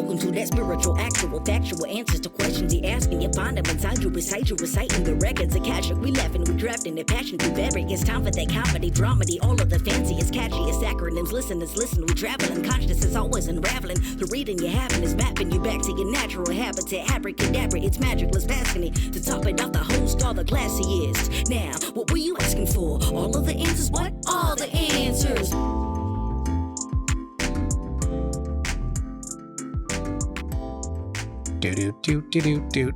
Welcome to that spiritual, actual, factual answers to questions you're asking. You find them inside you, recite you, reciting the records. Akashic, we laughing, we drafting the passion to vary. It's time for that comedy, dramedy, all of the fanciest, catchiest acronyms. Listeners, listen, we traveling. Conscious is always unraveling. The reading you're having is mapping you back to your natural habitat. Abracadabra, it's magic, let's basking it. To top it off, the host, all the classiest. Now, what were you asking for? All of the answers? What? All the answers.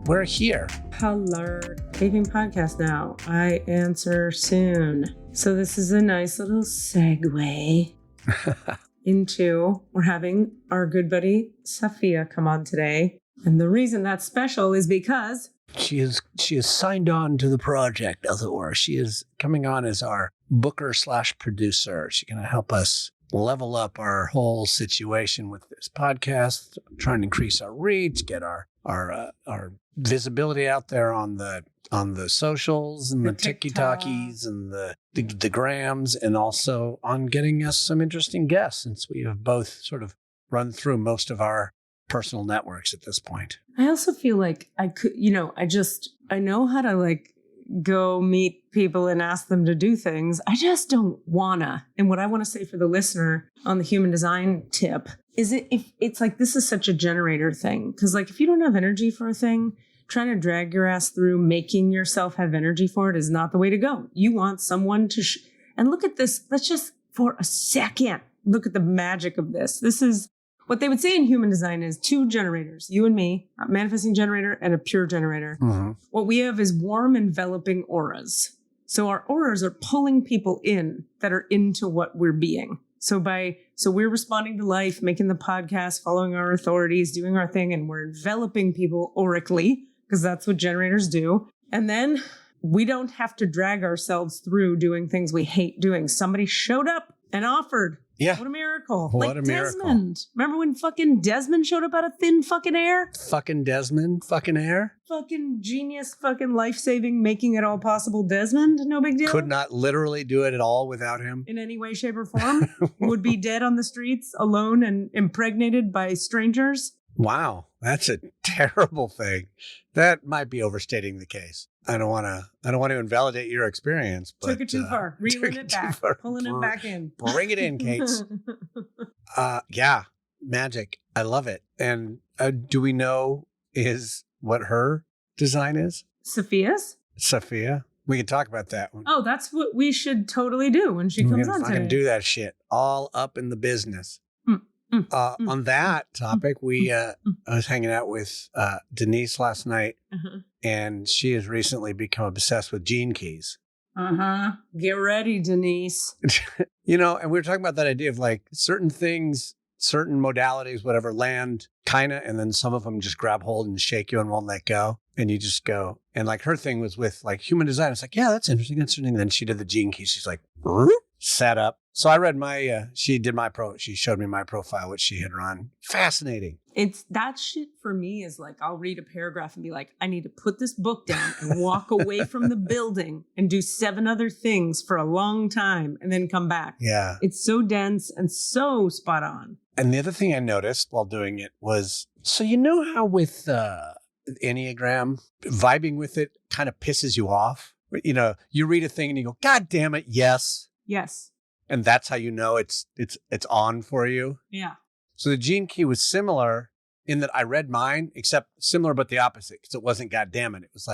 We're here. Hello. Taping podcast now. I answer soon. So this is a nice little segue into we're having our good buddy Safiya come on today. And the reason that's special is because she is signed on to the project, as it were. She is coming on as our booker / producer. She's going to help us level up our whole situation with this podcast, trying to increase our reach, get our visibility out there on the socials and the TikTokies and the grams, and also on getting us some interesting guests, since we have both sort of run through most of our personal networks at this point. I also feel like I could, I know how to go meet people and ask them to do things. I just don't wanna. And what I want to say for the listener on the human design tip is it's like, this is such a generator thing. Cause if you don't have energy for a thing, trying to drag your ass through making yourself have energy for it is not the way to go. You want someone to, and look at this. Let's just for a second, look at the magic of this. This is what they would say in human design is two generators, you and me, a manifesting generator and a pure generator. Mm-hmm. What we have is warm enveloping auras. So our auras are pulling people in that are into what we're being. So we're responding to life, making the podcast, following our authorities, doing our thing, and we're enveloping people aurically, because that's what generators do. And then we don't have to drag ourselves through doing things we hate doing. Somebody showed up and offered. Yeah. What a miracle. What a miracle. Desmond. Remember when fucking Desmond showed up out of thin fucking air? Fucking Desmond, fucking air. Fucking genius, fucking life-saving, making it all possible Desmond. No big deal. Could not literally do it at all without him. In any way, shape, or form. Would be dead on the streets, alone and impregnated by strangers. Wow. That's a terrible thing. That might be overstating the case. I don't want to invalidate your experience, but took it too far. Reeling it back. Pulling it back in. Bring it in, Kate. Yeah. Magic. I love it. And do we know what her design is? Safiya's? Safiya. We can talk about that one. Oh, that's what we should totally do when she comes on today. I can do that shit. All up in the business. On that topic, I was hanging out with Denise last night, and she has recently become obsessed with gene keys. Get ready, Denise. And we were talking about that idea of certain things, certain modalities, whatever, land kind of, and then some of them just grab hold and shake you and won't let go. And you just go. And her thing was with human design. It's yeah, that's interesting. And then she did the gene keys. She's set up. So I read she showed me my profile, which she had run. Fascinating. It's that shit for me is I'll read a paragraph and be I need to put this book down and walk away from the building and do 7 other things for a long time and then come back. Yeah. It's so dense and so spot on. And the other thing I noticed while doing it was, so how with Enneagram, vibing with it kind of pisses you off. You read a thing and you go, God damn it, yes. Yes. And that's how it's on for you. Yeah. So the gene key was similar in that I read mine, except similar but the opposite, because it wasn't God damn it. It was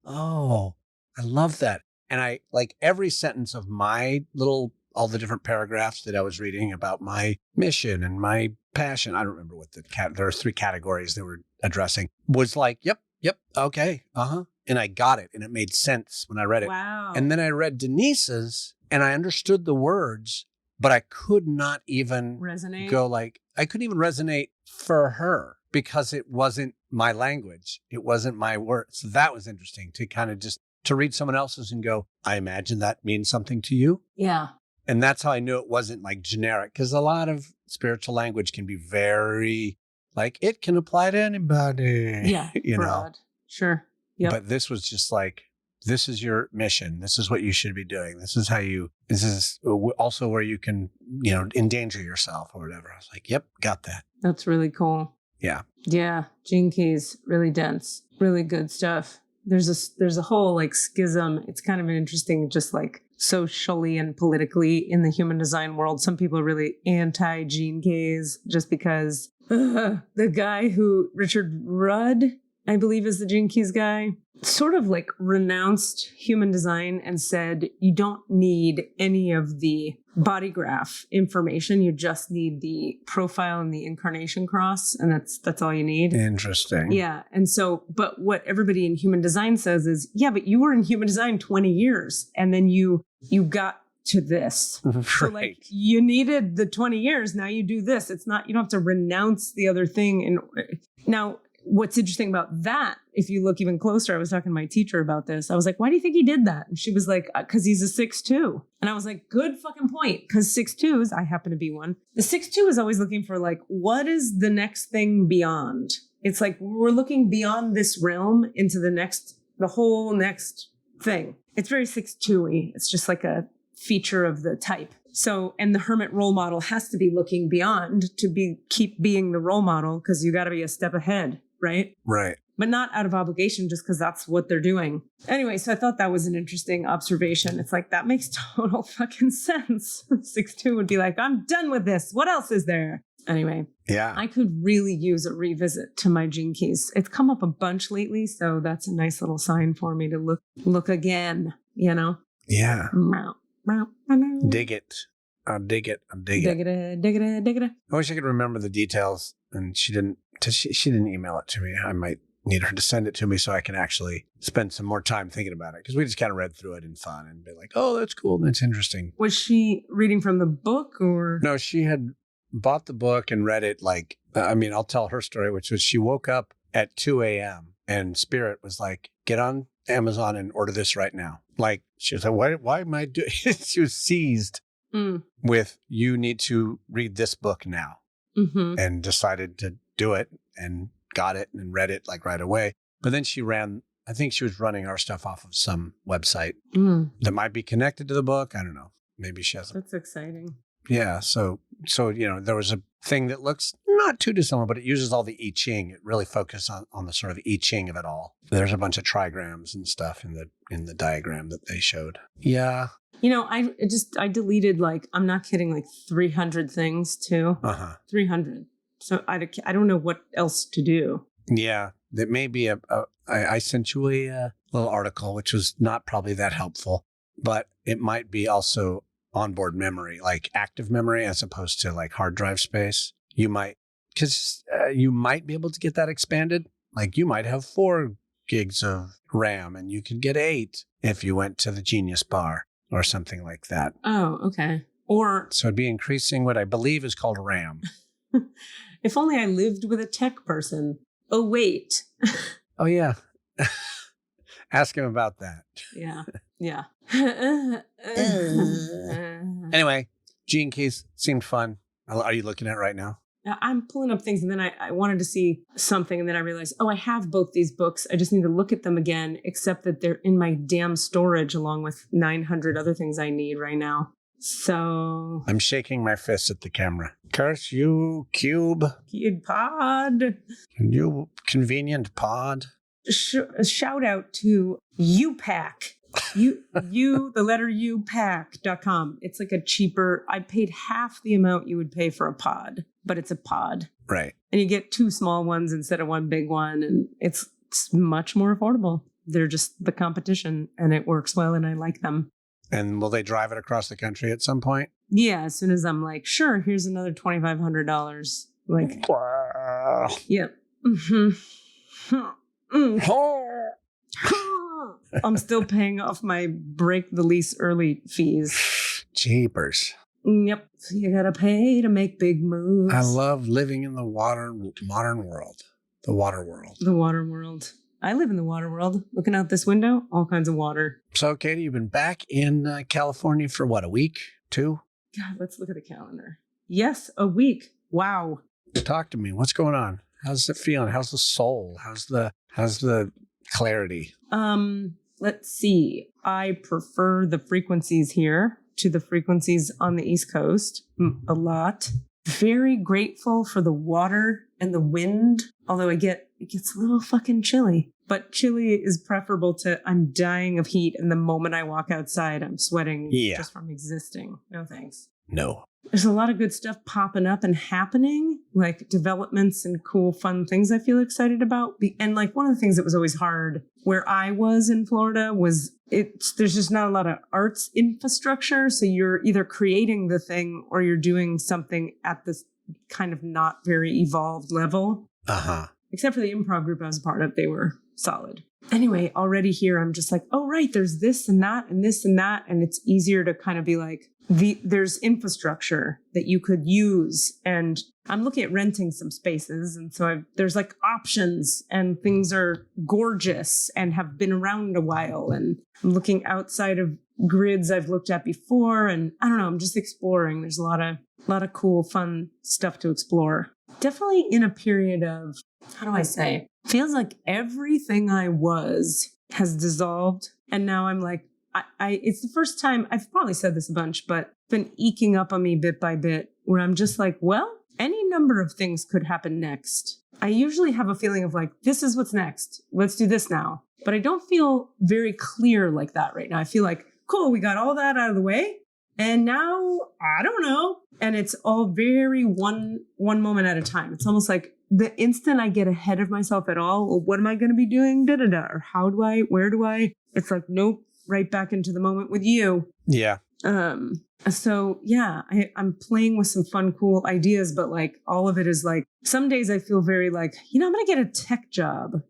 oh, I love that. And I every sentence of my all the different paragraphs that I was reading about my mission and my passion. I don't remember what there are 3 categories they were addressing. Was yep, okay, and I got it, and it made sense when I read it. Wow. And then I read Denise's, and I understood the words, but I could not even resonate. I couldn't even resonate for her because it wasn't my language. It wasn't my words. So that was interesting to kind of just to read someone else's and go, I imagine that means something to you. Yeah. And that's how I knew it wasn't generic, because a lot of spiritual language can be very it can apply to anybody. Yeah. Broad. Sure. Yep. But this was just this is your mission. This is what you should be doing. This is also where you can, endanger yourself or whatever. I was yep, got that. That's really cool. Yeah. Yeah. Gene keys, really dense, really good stuff. There's a whole like schism. It's kind of interesting, just like socially and politically in the human design world. Some people are really anti gene keys just because the guy who, Richard Rudd, I believe is the Gene Keys guy, sort of like renounced human design and said, you don't need any of the body graph information. You just need the profile and the incarnation cross. And that's all you need. Interesting. Yeah. And so, but what everybody in human design says is, yeah, but you were in human design 20 years and then you got to this. Right. So like you needed the 20 years. Now you do this. It's not, you don't have to renounce the other thing. And now, what's interesting about that, if you look even closer, I was talking to my teacher about this. I was like, why do you think he did that? And she was like, because he's a 6'2". And I was like, good fucking point. Because 6'2s, I happen to be one. The 6'2 is always looking for like, what is the next thing beyond? It's like, we're looking beyond this realm into the whole next thing. It's very 6'2-y. It's just like a feature of the type. So, and the hermit role model has to be looking beyond to keep being the role model because you got to be a step ahead. Right? Right. But not out of obligation, just because that's what they're doing. Anyway, so I thought that was an interesting observation. It's like, that makes total fucking sense. 6'2" would be like, I'm done with this. What else is there? Anyway. Yeah. I could really use a revisit to my gene keys. It's come up a bunch lately, so that's a nice little sign for me to look again, you know? Yeah. Dig it. I'll dig it. Dig it. I wish I could remember the details, and she didn't email it to me. I might need her to send it to me so I can actually spend some more time thinking about it, because we just kind of read through it in fun and be like, oh, that's cool. That's interesting. Was she reading from the book or? No, she had bought the book and read it. Like, I mean, I'll tell her story, which was she woke up at 2 a.m. and Spirit was like, get on Amazon and order this right now. Like, she was like, why am I doing She was seized with, you need to read this book now, and decided to do it and got it and read it like right away. But then I think she was running our stuff off of some website that might be connected to the book. I don't know. Maybe she has. That's exciting. Yeah. So, there was a thing that looks not too dissimilar, but it uses all the I Ching. It really focused on the sort of I Ching of it all. There's a bunch of trigrams and stuff in the diagram that they showed. Yeah. I deleted, like, I'm not kidding, like 300 things too. 300. So I don't know what else to do. Yeah. That may be I sent you a little article, which was not probably that helpful, but it might be also onboard memory, like active memory, as opposed to like hard drive space. You might be able to get that expanded. Like you might have 4 gigs of RAM and you could get 8 if you went to the Genius Bar or something like that. Oh, okay. Or so it'd be increasing what I believe is called RAM. If only I lived with a tech person. Oh, wait. Oh, yeah. Ask him about that. Yeah. Yeah. Anyway, Gene Keys seemed fun. Are you looking at it right now? I'm pulling up things, and then I wanted to see something, and then I realized, I have both these books. I just need to look at them again, except that they're in my damn storage along with 900 other things I need right now. So I'm shaking my fist at the camera. Curse you, Cube. Kid Pod. You convenient pod. Shout out to UPack. The letter UPack.com. It's like a cheaper, I paid half the amount you would pay for a pod, but it's a pod. Right. And you get 2 small ones instead of 1 big one. And it's much more affordable. They're just the competition, and it works well, and I like them. And will they drive it across the country at some point? Yeah, as soon as I'm like, sure, here's another $2,500. Like, wow. Yep. I'm still paying off my break the lease early fees. Jeepers. Yep. So you gotta pay to make big moves. I love living in the modern world. The water world. The water world. I live in the water world. Looking out this window, all kinds of water. So, Katie, you've been back in California for what, a week? 2? God, let's look at the calendar. Yes, a week. Wow. Talk to me. What's going on? How's it feeling? How's the soul? How's the clarity? Let's see. I prefer the frequencies here to the frequencies on the East Coast a lot. Very grateful for the water and the wind, although it gets a little fucking chilly. But chilly is preferable to I'm dying of heat, and the moment I walk outside, I'm sweating just from existing. No thanks. No. There's a lot of good stuff popping up and happening, like developments and cool, fun things I feel excited about. And like one of the things that was always hard where I was in Florida was there's just not a lot of arts infrastructure. So you're either creating the thing or you're doing something at this kind of not very evolved level. Uh-huh. Except for the improv group I was a part of, they were solid. Anyway, already here, I'm just like, oh, right, there's this and that and this and that. And it's easier to kind of be like, there's infrastructure that you could use. And I'm looking at renting some spaces. And so there's like options and things are gorgeous and have been around a while. And I'm looking outside of grids I've looked at before. And I don't know, I'm just exploring. There's a lot of cool, fun stuff to explore. Definitely in a period of, how do I say, feels like everything I was has dissolved. And now I'm like, it's the first time, I've probably said this a bunch, but it's been eking up on me bit by bit where I'm just like, well, any number of things could happen next. I usually have a feeling of like, this is what's next. Let's do this now. But I don't feel very clear like that right now. I feel like, cool, we got all that out of the way. And now, I don't know. And it's all very one moment at a time. It's almost like the instant I get ahead of myself at all, well, what am I going to be doing? Or how do I, where do I? It's like, nope, right back into the moment with you. Yeah. So yeah, I'm playing with some fun, cool ideas, but like all of it is like, some days I feel very like, I'm going to get a tech job.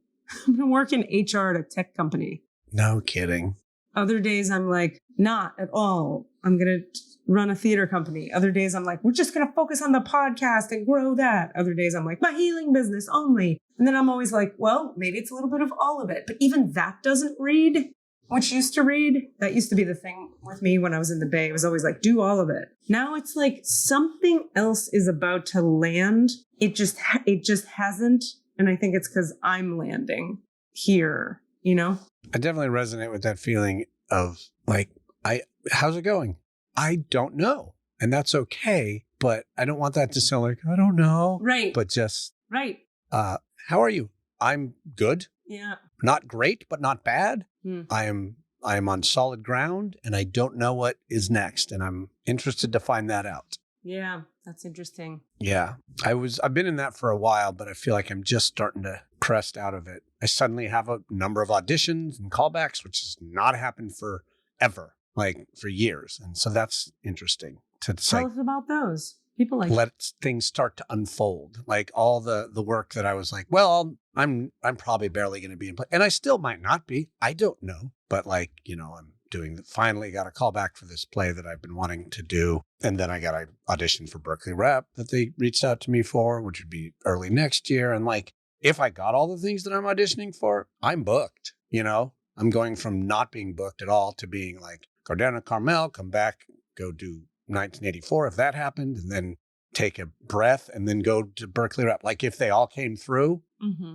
I'm going to work in HR at a tech company. No kidding. Other days I'm like, not at all. I'm going to run a theater company. Other days I'm like, we're just going to focus on the podcast and grow that. Other days I'm like, my healing business only. And then I'm always like, well, maybe it's a little bit of all of it. But even that doesn't read, which used to read. That used to be the thing with me when I was in the Bay. It was always like, do all of it. Now it's like something else is about to land. It just hasn't. And I think it's because I'm landing here, I definitely resonate with that feeling of like, how's it going? I don't know. And that's okay. But I don't want that to sound like, I don't know. Right. But just, right. How are you? I'm good. Yeah. Not great, but not bad. I am on solid ground and I don't know what is next. And I'm interested to find that out. Yeah, that's interesting. Yeah. I've been in that for a while, but I feel like I'm just starting to crest out of it. I suddenly have a number of auditions and callbacks, which has not happened forever, like for years. And so that's interesting to Tell us about those. People like let things start to unfold. Like all the work that I was like, well, I'm probably barely going to be in play. And I still might not be. I don't know. But like, I'm finally got a call back for this play that I've been wanting to do. And then I got an audition for Berkeley Rep that they reached out to me for, which would be early next year. And like, if I got all the things that I'm auditioning for, I'm booked, I'm going from not being booked at all to being like, go down to Carmel, come back, go do 1984 if that happened, and then take a breath and then go to Berkeley Rep. Like if they all came through,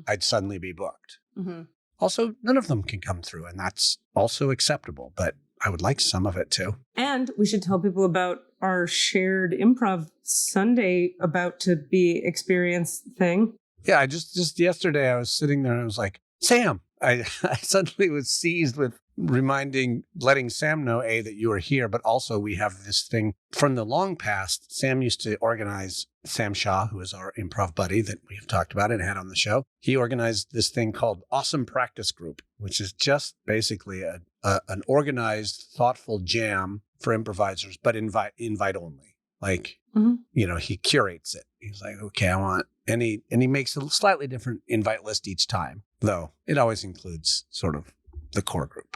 I'd suddenly be booked. Mm-hmm. Also, none of them can come through, and that's also acceptable, but I would like some of it too. And we should tell people about our shared improv Sunday about to be experienced thing. Yeah, I just yesterday I was sitting there and I was like, Sam, I suddenly was seized with letting Sam know, that you are here, but also we have this thing from the long past. Sam used to organize, Sam Shaw, who is our improv buddy that we have talked about and had on the show. He organized this thing called Awesome Practice Group, which is just basically an organized, thoughtful jam for improvisers, but invite only. Like, he curates it. He's like, okay, I want, and he makes a slightly different invite list each time, though it always includes sort of the core group.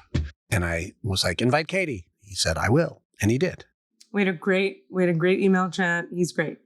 And I was like, invite Katie. He said, I will. And he did. We had a great email chat. He's great.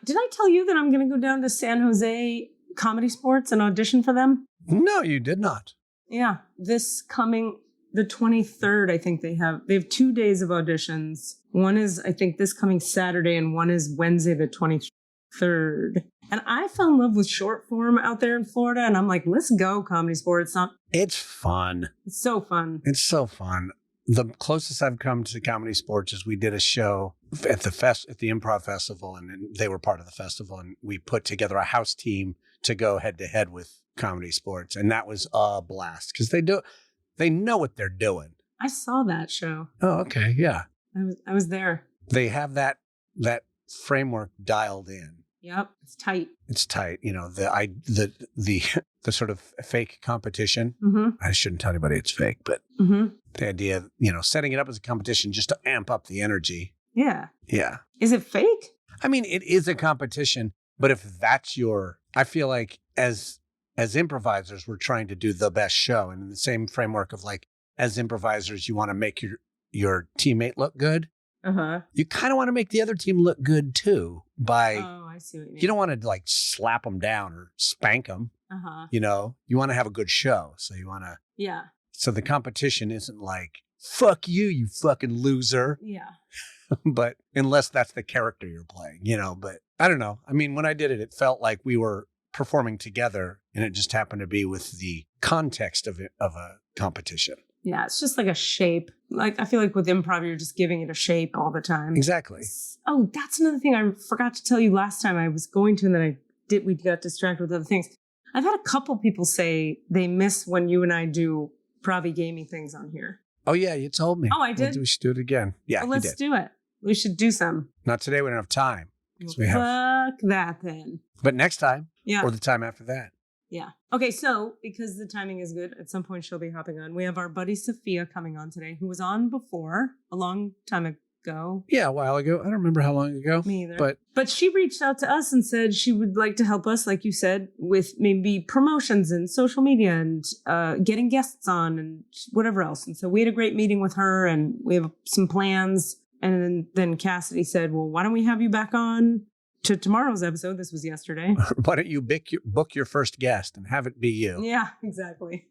Did I tell you that I'm going to go down to San Jose Comedy Sports and audition for them? No, you did not. Yeah. This coming, the 23rd, I think they have 2 days of auditions. One is, I think, this coming Saturday, and one is Wednesday, the 23rd. And I fell in love with short form out there in Florida. And I'm like, let's go Comedy Sports. It's fun. It's so fun. It's so fun. The closest I've come to Comedy Sports is we did a show at the Improv Festival, and they were part of the festival. And we put together a house team to go head to head with Comedy Sports. And that was a blast because they know what they're doing. I saw that show. Oh, okay. Yeah. I was there. They have that framework dialed in. Yep. It's tight. It's tight. You know, the sort of fake competition. Mm-hmm. I shouldn't tell anybody it's fake, but Mm-hmm. the idea of, setting it up as a competition just to amp up the energy. Yeah. Yeah. Is it fake? I mean, it is a competition, but if that's I feel like as improvisers, we're trying to do the best show. And in the same framework of like, as improvisers, you want to make your teammate look good. Uh-huh. You kind of want to make the other team look good too by, I see what you mean. you don't want to like slap them down or spank them. Uh-huh. You want to have a good show. So you want to, Yeah. so the competition isn't like, fuck you fucking loser. Yeah. But unless that's the character you're playing, but I don't know. I mean, when I did it, it felt like we were performing together and it just happened to be with the context of a competition. Yeah. It's just like a shape. Like, I feel like with improv, you're just giving it a shape all the time. Exactly. Oh, that's another thing I forgot to tell you last time I was going to, and then we got distracted with other things. I've had a couple people say they miss when you and I do Pravi gaming things on here. Oh, yeah. You told me. Oh, I did? We should do it again. Yeah, well, let's do it. We should do some. Not today. We don't have time. Well, fuck that then. But next time. Yeah. Or the time after that. Yeah. Okay, so because the timing is good, at some point she'll be hopping on. We have our buddy Safiya coming on today, who was on before, a long time ago. Yeah, a while ago. I don't remember how long ago. Me either. But she reached out to us and said she would like to help us, like you said, with maybe promotions and social media and getting guests on and whatever else. And so we had a great meeting with her and we have some plans. And then Cassidy said, well, why don't we have you back on to tomorrow's episode? This was yesterday. Why don't you book your first guest and have it be you? Yeah, exactly.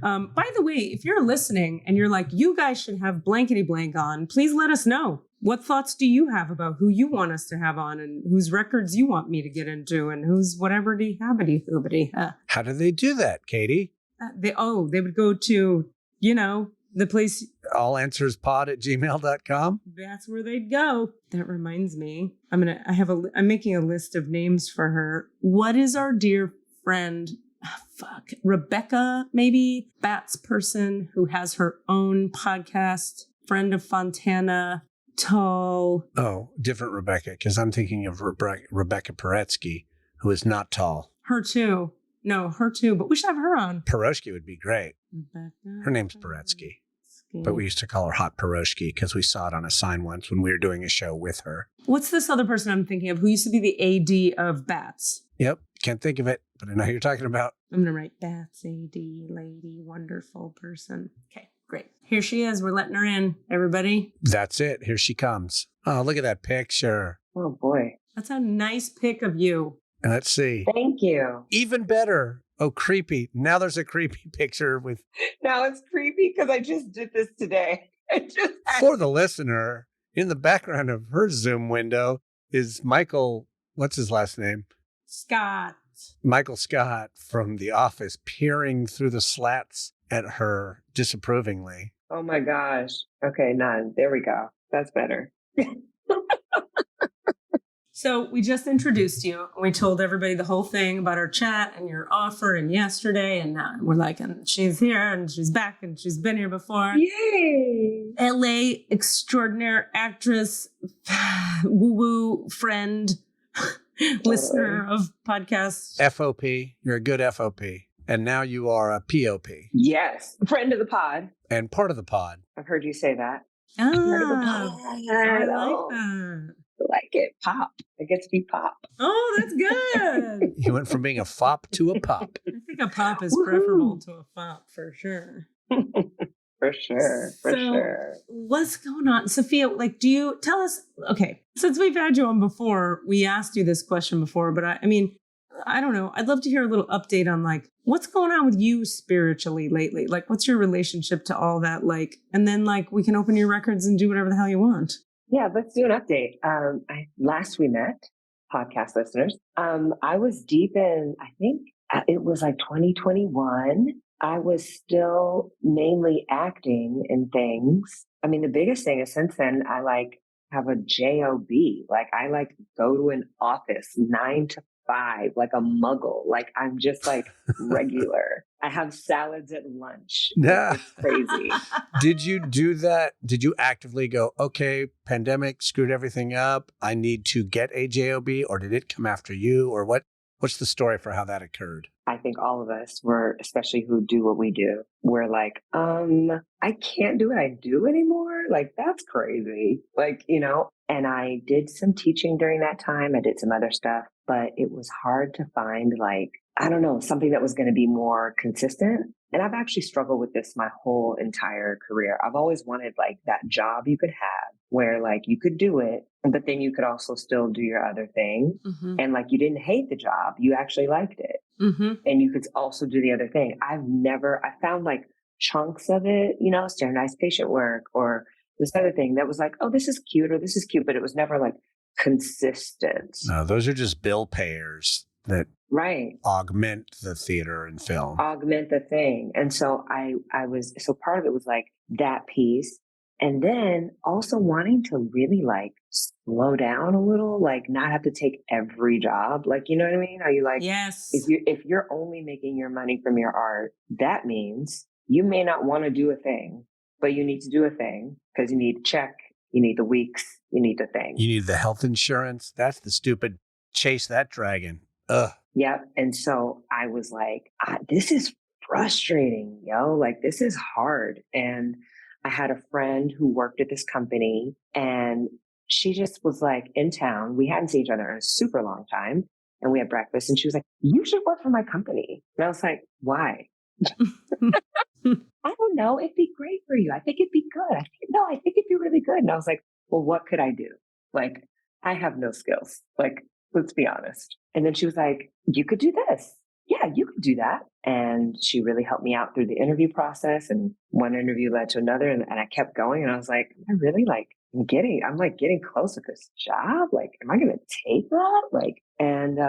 By the way, if you're listening and you're like, you guys should have blankety blank on, please let us know. What thoughts do you have about who you want us to have on and whose records you want me to get into and whose whatever habity hoobity. How do they do that, Katie? They would go to, the place. allanswerspod@gmail.com. That's where they'd go. That reminds me, I'm making a list of names for her. What is our dear friend? Rebecca, maybe Bats person who has her own podcast, friend of Fontana, tall. Oh, different Rebecca, because I'm thinking of Rebecca Paretsky, who is not tall. Her too. No, her too, but we should have her on. Paroshki would be great. Rebecca Her name's Paretsky, but we used to call her Hot Paroshki because we saw it on a sign once when we were doing a show with her. What's this other person I'm thinking of who used to be the AD of Bats? Yep, can't think of it, but I know who you're talking about. I'm going to write Bats AD, lady, wonderful person. Okay, great. Here she is. We're letting her in, everybody. That's it. Here she comes. Oh, look at that picture. Oh, boy. That's a nice pic of you. Let's see. Thank you. Even better. Oh, creepy. Now there's a creepy picture with... Now it's creepy because I just did this today. For the listener, in the background of her Zoom window is Michael, what's his last name? Scott. Michael Scott from The Office peering through the slats at her disapprovingly. Oh, my gosh. Okay, none. There we go. That's better. So we just introduced you. We told everybody the whole thing about our chat and your offer and yesterday. And we're like, and she's here and she's back and she's been here before. Yay! LA extraordinaire actress, woo-woo friend, listener of podcasts. FOP. You're a good FOP. And now you are a POP. Yes. Friend of the pod. And part of the pod. I've heard you say that. Ah, Part of the pod. I like that. I like it. Pop. I get to be pop. Oh, that's good. You went from being a fop to a pop. I think a pop is preferable to a fop for sure. For sure. For sure. What's going on? Safiya, do you tell us, okay, since we've had you on before, we asked you this question before, but I mean, I don't know. I'd love to hear a little update on what's going on with you spiritually lately? What's your relationship to all that? And then we can open your records and do whatever the hell you want. Yeah, let's do an update. Last we met, podcast listeners, I was deep in, I think it was 2021. I was still mainly acting in things. I mean, the biggest thing is since then, I have a job. I go to an office 9 to 5, like a muggle. Like I'm just like regular. I have salads at lunch. Yeah. It's crazy. Did you do that? Did you actively go, okay, pandemic screwed everything up, I need to get a job, or did it come after you, or what's the story for how that occurred? I think all of us were, especially who do what we do, we're like, I can't do what I do anymore. Like, that's crazy. Like, and I did some teaching during that time. I did some other stuff, but it was hard to find, like, I don't know, something that was going to be more consistent. And I've actually struggled with this my whole entire career. I've always wanted like that job you could have where like you could do it, but then you could also still do your other thing. Mm-hmm. And like you didn't hate the job, you actually liked it. Mm-hmm. And you could also do the other thing. I found like chunks of it, standardized patient work or this other thing that was like, oh, this is cute or this is cute, but it was never like consistent. No, those are just bill payers that right augment the theater and film. Augment the thing. And so so part of it was like that piece. And then also wanting to really like slow down a little, like not have to take every job. Like, you know what I mean? Are you like, yes, if you're only making your money from your art, that means you may not want to do a thing, but you need to do a thing because you need a check, you need the weeks, you need the thing. You need the health insurance. That's the stupid chase that dragon. Ugh. Yep. And so I was like, this is frustrating, yo. Like, this is hard. And I had a friend who worked at this company and she just was like in town. We hadn't seen each other in a super long time. And we had breakfast and she was like, you should work for my company. And I was like, why? I don't know. It'd be great for you. I think it'd be good. I think it'd be really good. And I was like, well, what could I do? Like, I have no skills. Like, let's be honest. And then she was like, you could do this. Yeah, you could do that. And she really helped me out through the interview process. And one interview led to another. And I kept going. And I was like, I really like, I'm getting close to this job. Like, am I going to take that? Like, and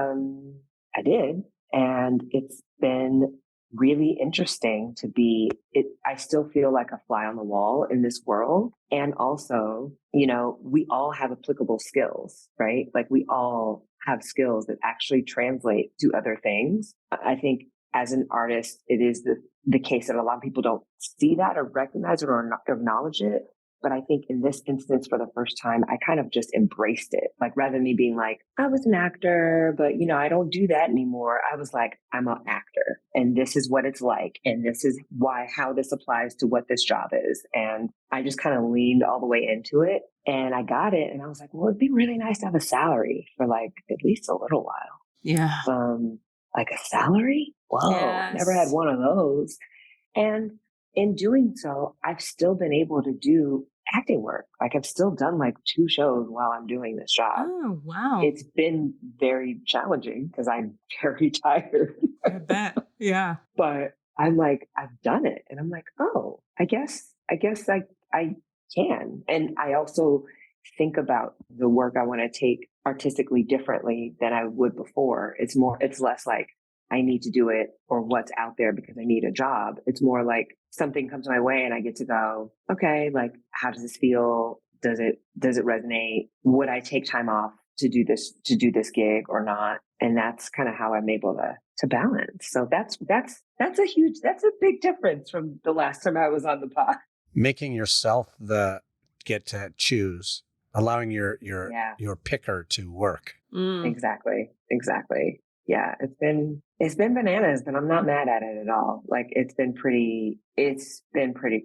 I did. And it's been really interesting to be it. I still feel like a fly on the wall in this world. And also, we all have applicable skills, right? Like we all have skills that actually translate to other things. I think as an artist, it is the case that a lot of people don't see that or recognize it or not acknowledge it. But I think in this instance, for the first time, I kind of just embraced it. Like rather than me being like, I was an actor, but I don't do that anymore. I was like, I'm an actor and this is what it's like. And this is how this applies to what this job is. And I just kind of leaned all the way into it and I got it. And I was like, well, it'd be really nice to have a salary for like at least a little while. Yeah. Like a salary? Whoa, yes. Never had one of those. And in doing so, I've still been able to do acting work. Like I've still done like 2 shows while I'm doing this job. Oh, wow. It's been very challenging because I'm very tired. I bet. Yeah. But I'm like, I've done it. And I'm like, oh, I guess I can. And I also think about the work I want to take artistically differently than I would before. It's less like I need to do it or what's out there because I need a job. It's more like something comes my way and I get to go, okay, like, how does this feel? Does it resonate? Would I take time off to do this gig or not? And that's kind of how I'm able to balance. So that's a big difference from the last time I was on the pod. Making yourself get to choose, allowing your picker to work. Mm. Exactly. Yeah, it's been bananas, but I'm not mad at it at all. Like it's been pretty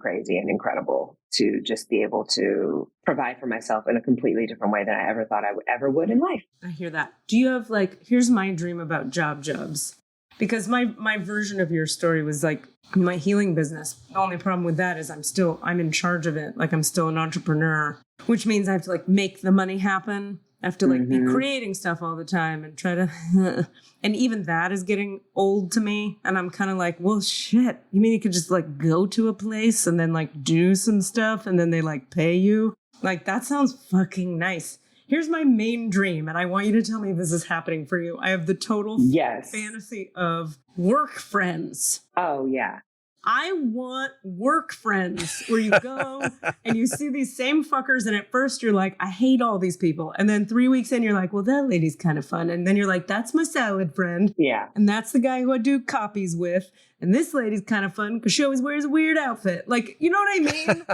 crazy and incredible to just be able to provide for myself in a completely different way than I ever thought I would in life. I hear that. Do you have here's my dream about jobs? Because my version of your story was like my healing business. The only problem with that is I'm in charge of it. Like I'm still an entrepreneur, which means I have to make the money happen. I have to be creating stuff all the time and try to, and even that is getting old to me. And I'm kind of like, well, shit, you mean you could just go to a place and then do some stuff and then they pay you? That sounds fucking nice. Here's my main dream. And I want you to tell me if this is happening for you. I have the total fantasy of work friends. Oh yeah. I want work friends where you go and you see these same fuckers. And at first you're like, I hate all these people. And then 3 weeks in, you're like, well, that lady's kind of fun. And then you're like, that's my salad friend. Yeah. And that's the guy who I do copies with. And this lady's kind of fun because she always wears a weird outfit. Like, you know what I mean?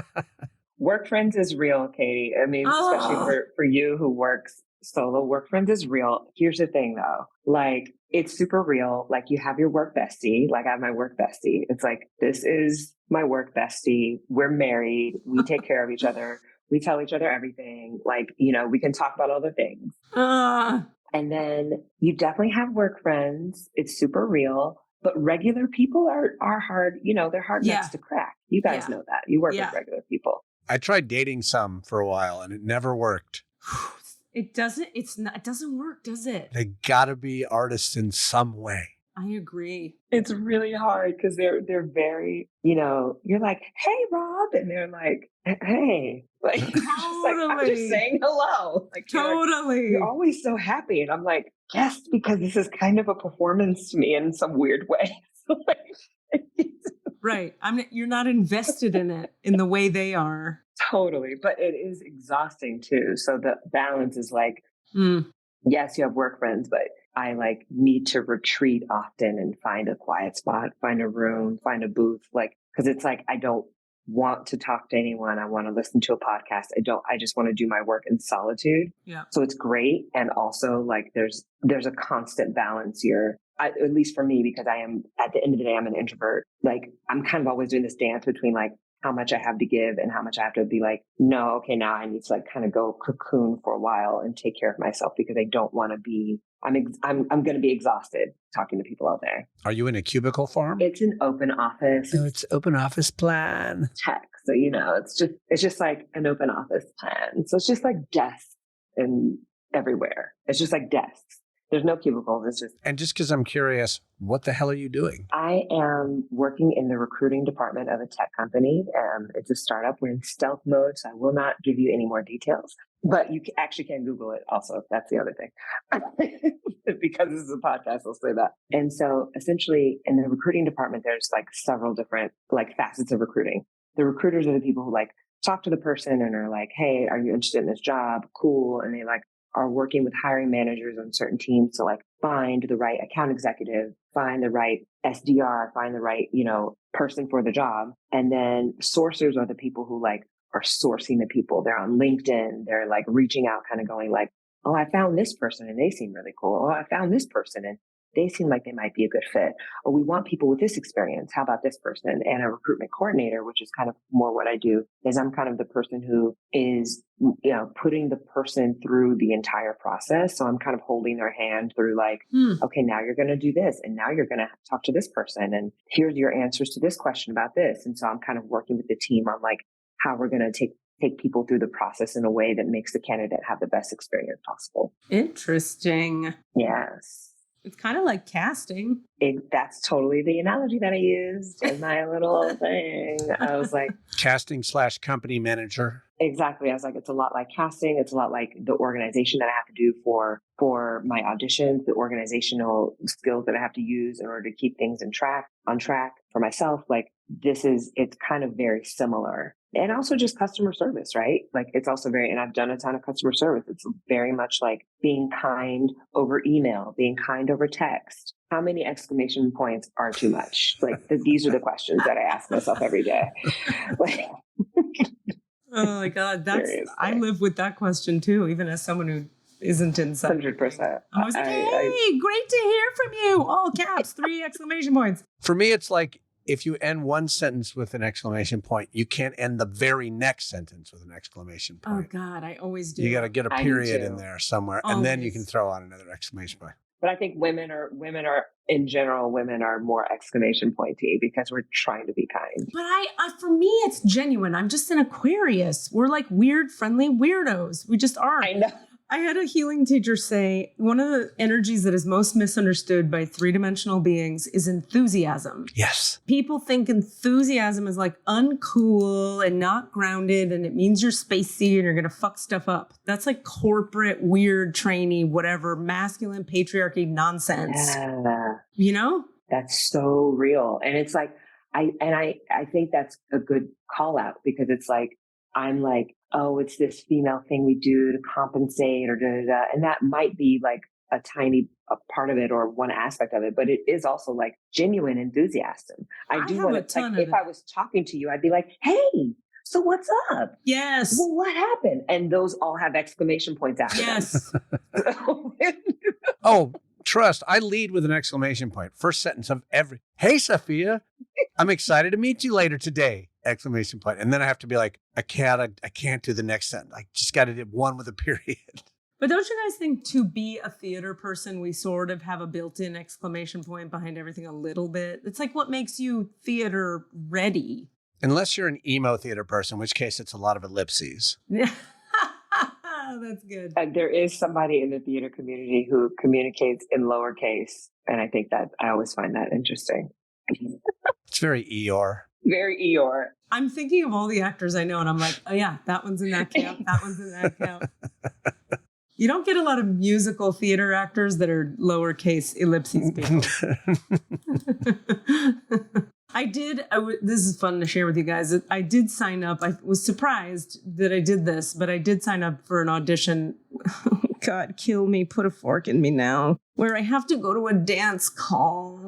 Work friends is real, Katie. I mean, especially for you who works solo, work friends is real. Here's the thing though, like it's super real. Like you have your work bestie, like I have my work bestie. It's like, this is my work bestie. We're married. We take care of each other. We tell each other everything. Like, you know, we can talk about other things. And then you definitely have work friends. It's super real. But regular people are hard, you know, they're hard nuts to crack. You guys know that. You work with regular people. I tried dating some for a while and it never worked. It doesn't work, does it? They gotta be artists in some way. I agree. It's really hard because they're very, you know, you're like, hey, Rob. And they're like, hey, like, Totally. I'm just saying hello. Like, Totally. You're always so happy. And I'm like, yes, because this is kind of a performance to me in some weird way. So like, right. You're not invested in it in the way they are. Totally. But it is exhausting too. So the balance is like, yes, you have work friends, but I like need to retreat often and find a quiet spot, find a room, find a booth. Like, cause it's like, I don't want to talk to anyone. I want to listen to a podcast. I just want to do my work in solitude. Yeah. So it's great. And also like there's a constant balance here. At least for me, because I am, at the end of the day, I'm an introvert. Like I'm kind of always doing this dance between like how much I have to give and how much I have to be like, no, okay, now I need to like kind of go cocoon for a while and take care of myself because I don't want to be, I'm going to be exhausted talking to people all day. Are you in a cubicle farm? It's an open office. No, it's open office plan. Tech. So, you know, it's just like an open office plan. So it's just like desks and everywhere. It's just like desks. There's no cubicles. It's just. And just because I'm curious, what the hell are you doing? I am working in the recruiting department of a tech company. It's a startup. We're in stealth mode, so I will not give you any more details. But you actually can Google it also. That's the other thing. Because this is a podcast, I'll say that. And so essentially in the recruiting department, there's like several different like facets of recruiting. The recruiters are the people who like talk to the person and are like, hey, are you interested in this job? Cool. And they like are working with hiring managers on certain teams to like find the right account executive, find the right SDR, find the right, you know, person for the job. And then sourcers are the people who like are sourcing the people. They're on LinkedIn. They're like reaching out, kind of going like, oh, I found this person and they seem really cool. Oh, I found this person and they seem like they might be a good fit. Or we want people with this experience. How about this person? And a recruitment coordinator, which is kind of more what I do, is I'm kind of the person who is, you know, putting the person through the entire process. So I'm kind of holding their hand through like, okay, now you're going to do this. And now you're going to talk to this person. And here's your answers to this question about this. And so I'm kind of working with the team on like how we're going to take people through the process in a way that makes the candidate have the best experience possible. Interesting. Yes. It's kind of like casting. That's totally the analogy that I used in my little thing. I was like... Casting / company manager. Exactly. I was like, it's a lot like casting. It's a lot like the organization that I have to do for my auditions, the organizational skills that I have to use in order to keep things on track for myself. Like it's kind of very similar. And also just customer service, right? Like it's also and I've done a ton of customer service. It's very much like being kind over email, being kind over text. How many exclamation points are too much? Like these are the questions that I ask myself every day. Like, oh my God. I live with that question too, even as someone who isn't inside. 100%. I was like, hey, great to hear from you. All caps, 3 exclamation points. For me, it's like, if you end one sentence with an exclamation point, you can't end the very next sentence with an exclamation point. Oh God, I always do. You got to get a period in there somewhere, and then you can throw on another exclamation point. But I think women are in general, women are more exclamation pointy because we're trying to be kind. But for me, it's genuine. I'm just an Aquarius. We're like weird, friendly weirdos. We just are. I know. I had a healing teacher say one of the energies that is most misunderstood by 3-dimensional beings is enthusiasm. Yes. People think enthusiasm is like uncool and not grounded, and it means you're spacey and you're going to fuck stuff up. That's like corporate, weird, trainee, whatever, masculine patriarchy nonsense. Yeah. You know? That's so real. And it's like, I think that's a good call out, because it's like, I'm like, oh, it's this female thing we do to compensate or da, da, da. And that might be like a tiny part of it or one aspect of it, but it is also like genuine enthusiasm. I do want to, like, if I was talking to you, I'd be like, hey, so what's up? Yes. Well, what happened? And those all have exclamation points after yes. them. Oh, trust. I lead with an exclamation point. First sentence of every, hey, Safiya, I'm excited to meet you later today. Exclamation point. And then I have to be like, I can't do the next sentence. I just got to do one with a period. But don't you guys think to be a theater person, we sort of have a built-in exclamation point behind everything a little bit? It's like what makes you theater ready? Unless you're an emo theater person, in which case it's a lot of ellipses. Yeah. That's good. There is somebody in the theater community who communicates in lowercase. And I think that I always find that interesting. It's very Eeyore. Very Eeyore. I'm thinking of all the actors I know, and I'm like, oh yeah, that one's in that camp. That one's in that camp. You don't get a lot of musical theater actors that are lowercase ellipses people. This is fun to share with you guys. I did sign up. I was surprised that I did this, but I did sign up for an audition. God, kill me. Put a fork in me now. Where I have to go to a dance call.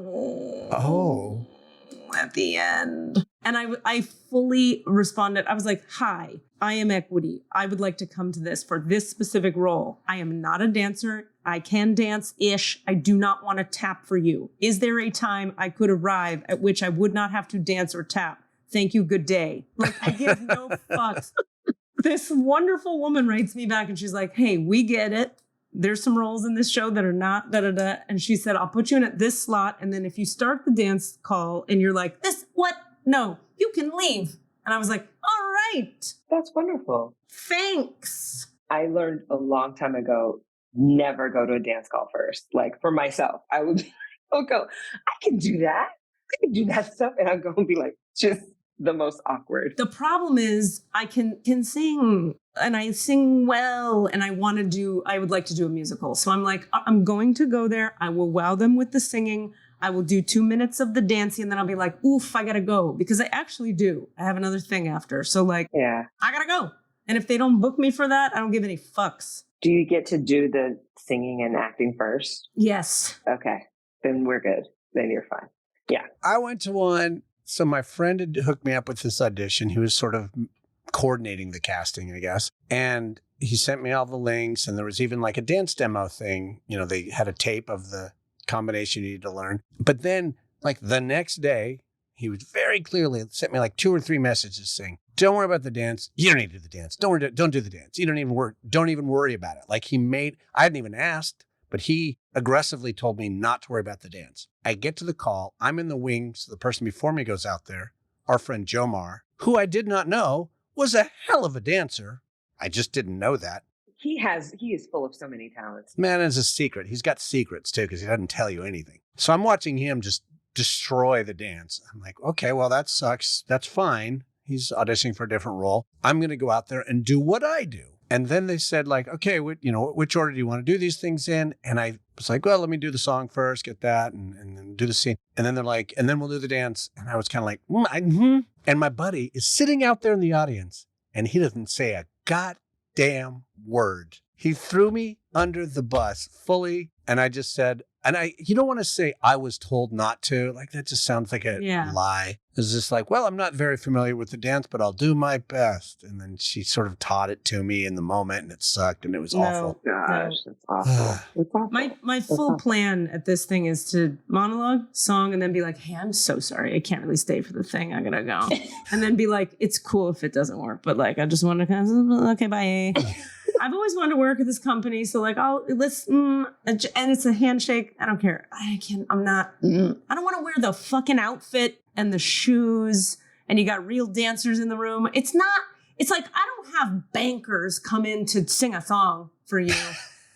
Oh. At the end. And I fully responded. I was like, hi, I am Equity. I would like to come to this for this specific role. I am not a dancer. I can dance-ish. I do not want to tap for you. Is there a time I could arrive at which I would not have to dance or tap? Thank you. Good day. Like, I give no fucks. This wonderful woman writes me back and she's like, hey, we get it. There's some roles in this show that are not da-da-da. And she said, I'll put you in at this slot. And then if you start the dance call and you're like, this, what? No, you can leave. And I was like, all right. That's wonderful. Thanks. I learned a long time ago, never go to a dance call first. Like for myself, I'll go, I can do that. I can do that stuff. And I'll go and be like, just the most awkward. The problem is I can sing and I sing well and I would like to do a musical. So I'm like, I'm going to go there. I will wow them with the singing. I will do 2 minutes of the dancing and then I'll be like, oof, I gotta go, because I actually do. I have another thing after. So like, yeah, I gotta go. And if they don't book me for that, I don't give any fucks. Do you get to do the singing and acting first? Yes. Okay. Then we're good. Then you're fine. Yeah. I went to one. So my friend had hooked me up with this audition. He was sort of coordinating the casting, I guess. And he sent me all the links. And there was even like a dance demo thing. You know, they had a tape of the combination you needed to learn. But then like the next day, he was very clearly sent me like 2 or 3 messages saying, don't worry about the dance. You don't need to do the dance. Don't do the dance. You don't even worry about it. Like I hadn't even asked, but he aggressively told me not to worry about the dance. I get to the call. I'm in the wing. So the person before me goes out there. Our friend Jomar, who I did not know was a hell of a dancer. I just didn't know that. He is full of so many talents. Man, it's a secret. He's got secrets too, because he doesn't tell you anything. So I'm watching him just destroy the dance. I'm like, okay, well, that sucks. That's fine. He's auditioning for a different role. I'm going to go out there and do what I do. And then they said like, okay, which order do you want to do these things in? And I was like, well, let me do the song first, get that, and then do the scene. And then they're like, and then we'll do the dance. And I was kind of like, And my buddy is sitting out there in the audience and he doesn't say a goddamn word. He threw me under the bus fully. And I just said, you don't want to say I was told not to. Like, that just sounds like a lie. It's just like, well, I'm not very familiar with the dance, but I'll do my best. And then she sort of taught it to me in the moment and it sucked and it was awful. Gosh, that's awful. It's awful. My full plan at this thing is to monologue, song, and then be like, hey, I'm so sorry. I can't really stay for the thing. I gotta go. And then be like, it's cool if it doesn't work, but like, I just want to kind of, okay, bye. I've always wanted to work at this company. So like, and it's a handshake. I don't care. I don't want to wear the fucking outfit and the shoes and you got real dancers in the room. It's like, I don't have bankers come in to sing a song for you.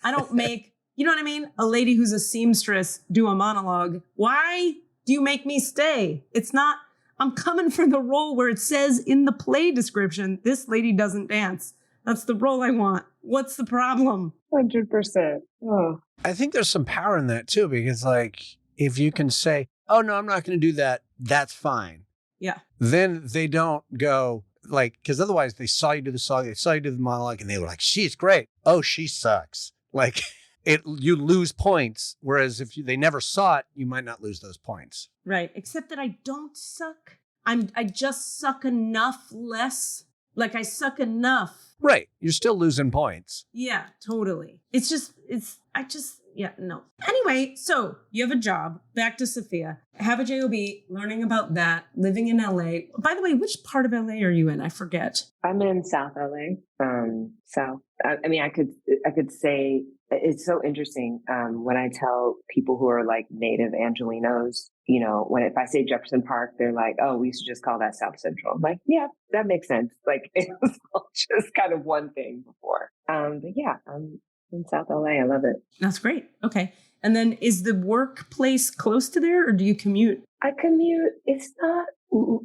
I don't make, you know what I mean? A lady who's a seamstress do a monologue. Why do you make me stay? It's not, I'm coming for the role where it says in the play description, this lady doesn't dance. That's the role I want. What's the problem? 100%. Oh. I think there's some power in that too, because like, if you can say, oh no, I'm not going to do that, that's fine. Yeah. then they don't go like, because otherwise they saw you do the song, they saw you do the monologue, and they were like, she's great. Oh, she sucks. Like you lose points. Whereas if they never saw it, you might not lose those points. Right. Except that I don't suck. I just suck enough less. Like I suck enough. Right. You're still losing points. Yeah, totally. No. Anyway, so you have a job, back to Safiya, have a job, learning about that, living in LA. By the way, which part of LA are you in? I forget. I'm in South LA. South. I mean, I could say it's so interesting when I tell people who are like native Angelinos, you know, if I say Jefferson Park, they're like, oh, we used to just call that South Central. I'm like, yeah, that makes sense. Like it was all just kind of one thing before. But yeah, I'm in South LA. I love it. That's great. Okay. And then is the workplace close to there or do you commute? I commute. It's not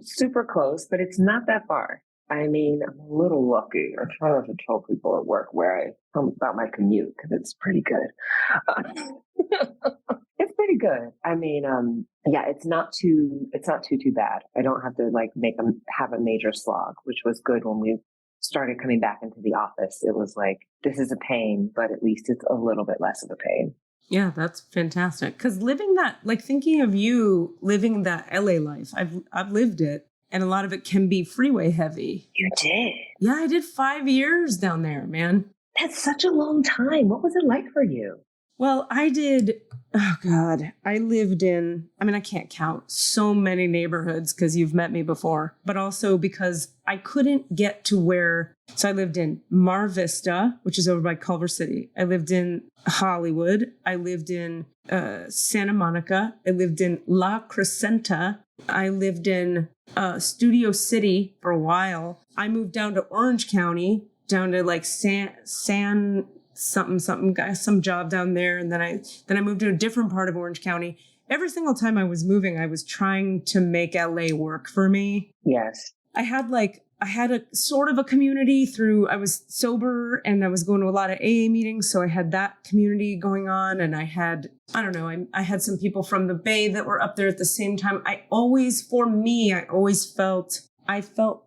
super close, but it's not that far. I mean, I'm a little lucky. I try not to tell people at work where I come about my commute because it's pretty good. It's pretty good. I mean, yeah, it's not too bad. I don't have to like have a major slog, which was good when we started coming back into the office. It was like, this is a pain, but at least it's a little bit less of a pain. Yeah, that's fantastic. Because living that, like thinking of you living that LA life, I've lived it. And a lot of it can be freeway heavy. You did? Yeah, I did 5 years down there, man. That's such a long time. What was it like for you? Well, I lived in, I can't count so many neighborhoods because you've met me before, but also because I couldn't get to so I lived in Mar Vista, which is over by Culver City. I lived in Hollywood. I lived in Santa Monica. I lived in La Crescenta. I lived in Studio City for a while. I moved down to Orange County, down to like San something, got some job down there. And then I moved to a different part of Orange County. Every single time I was moving, I was trying to make LA work for me. Yes. I had a sort of a community I was sober and I was going to a lot of AA meetings. So I had that community going on. And I had some people from the Bay that were up there at the same time. I always felt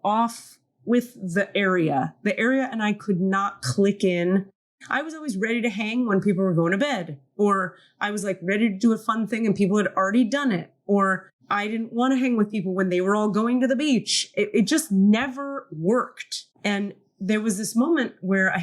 off with the area, and I could not click in. I was always ready to hang when people were going to bed, or I was like ready to do a fun thing and people had already done it, or I didn't want to hang with people when they were all going to the beach. It just never worked. And there was this moment where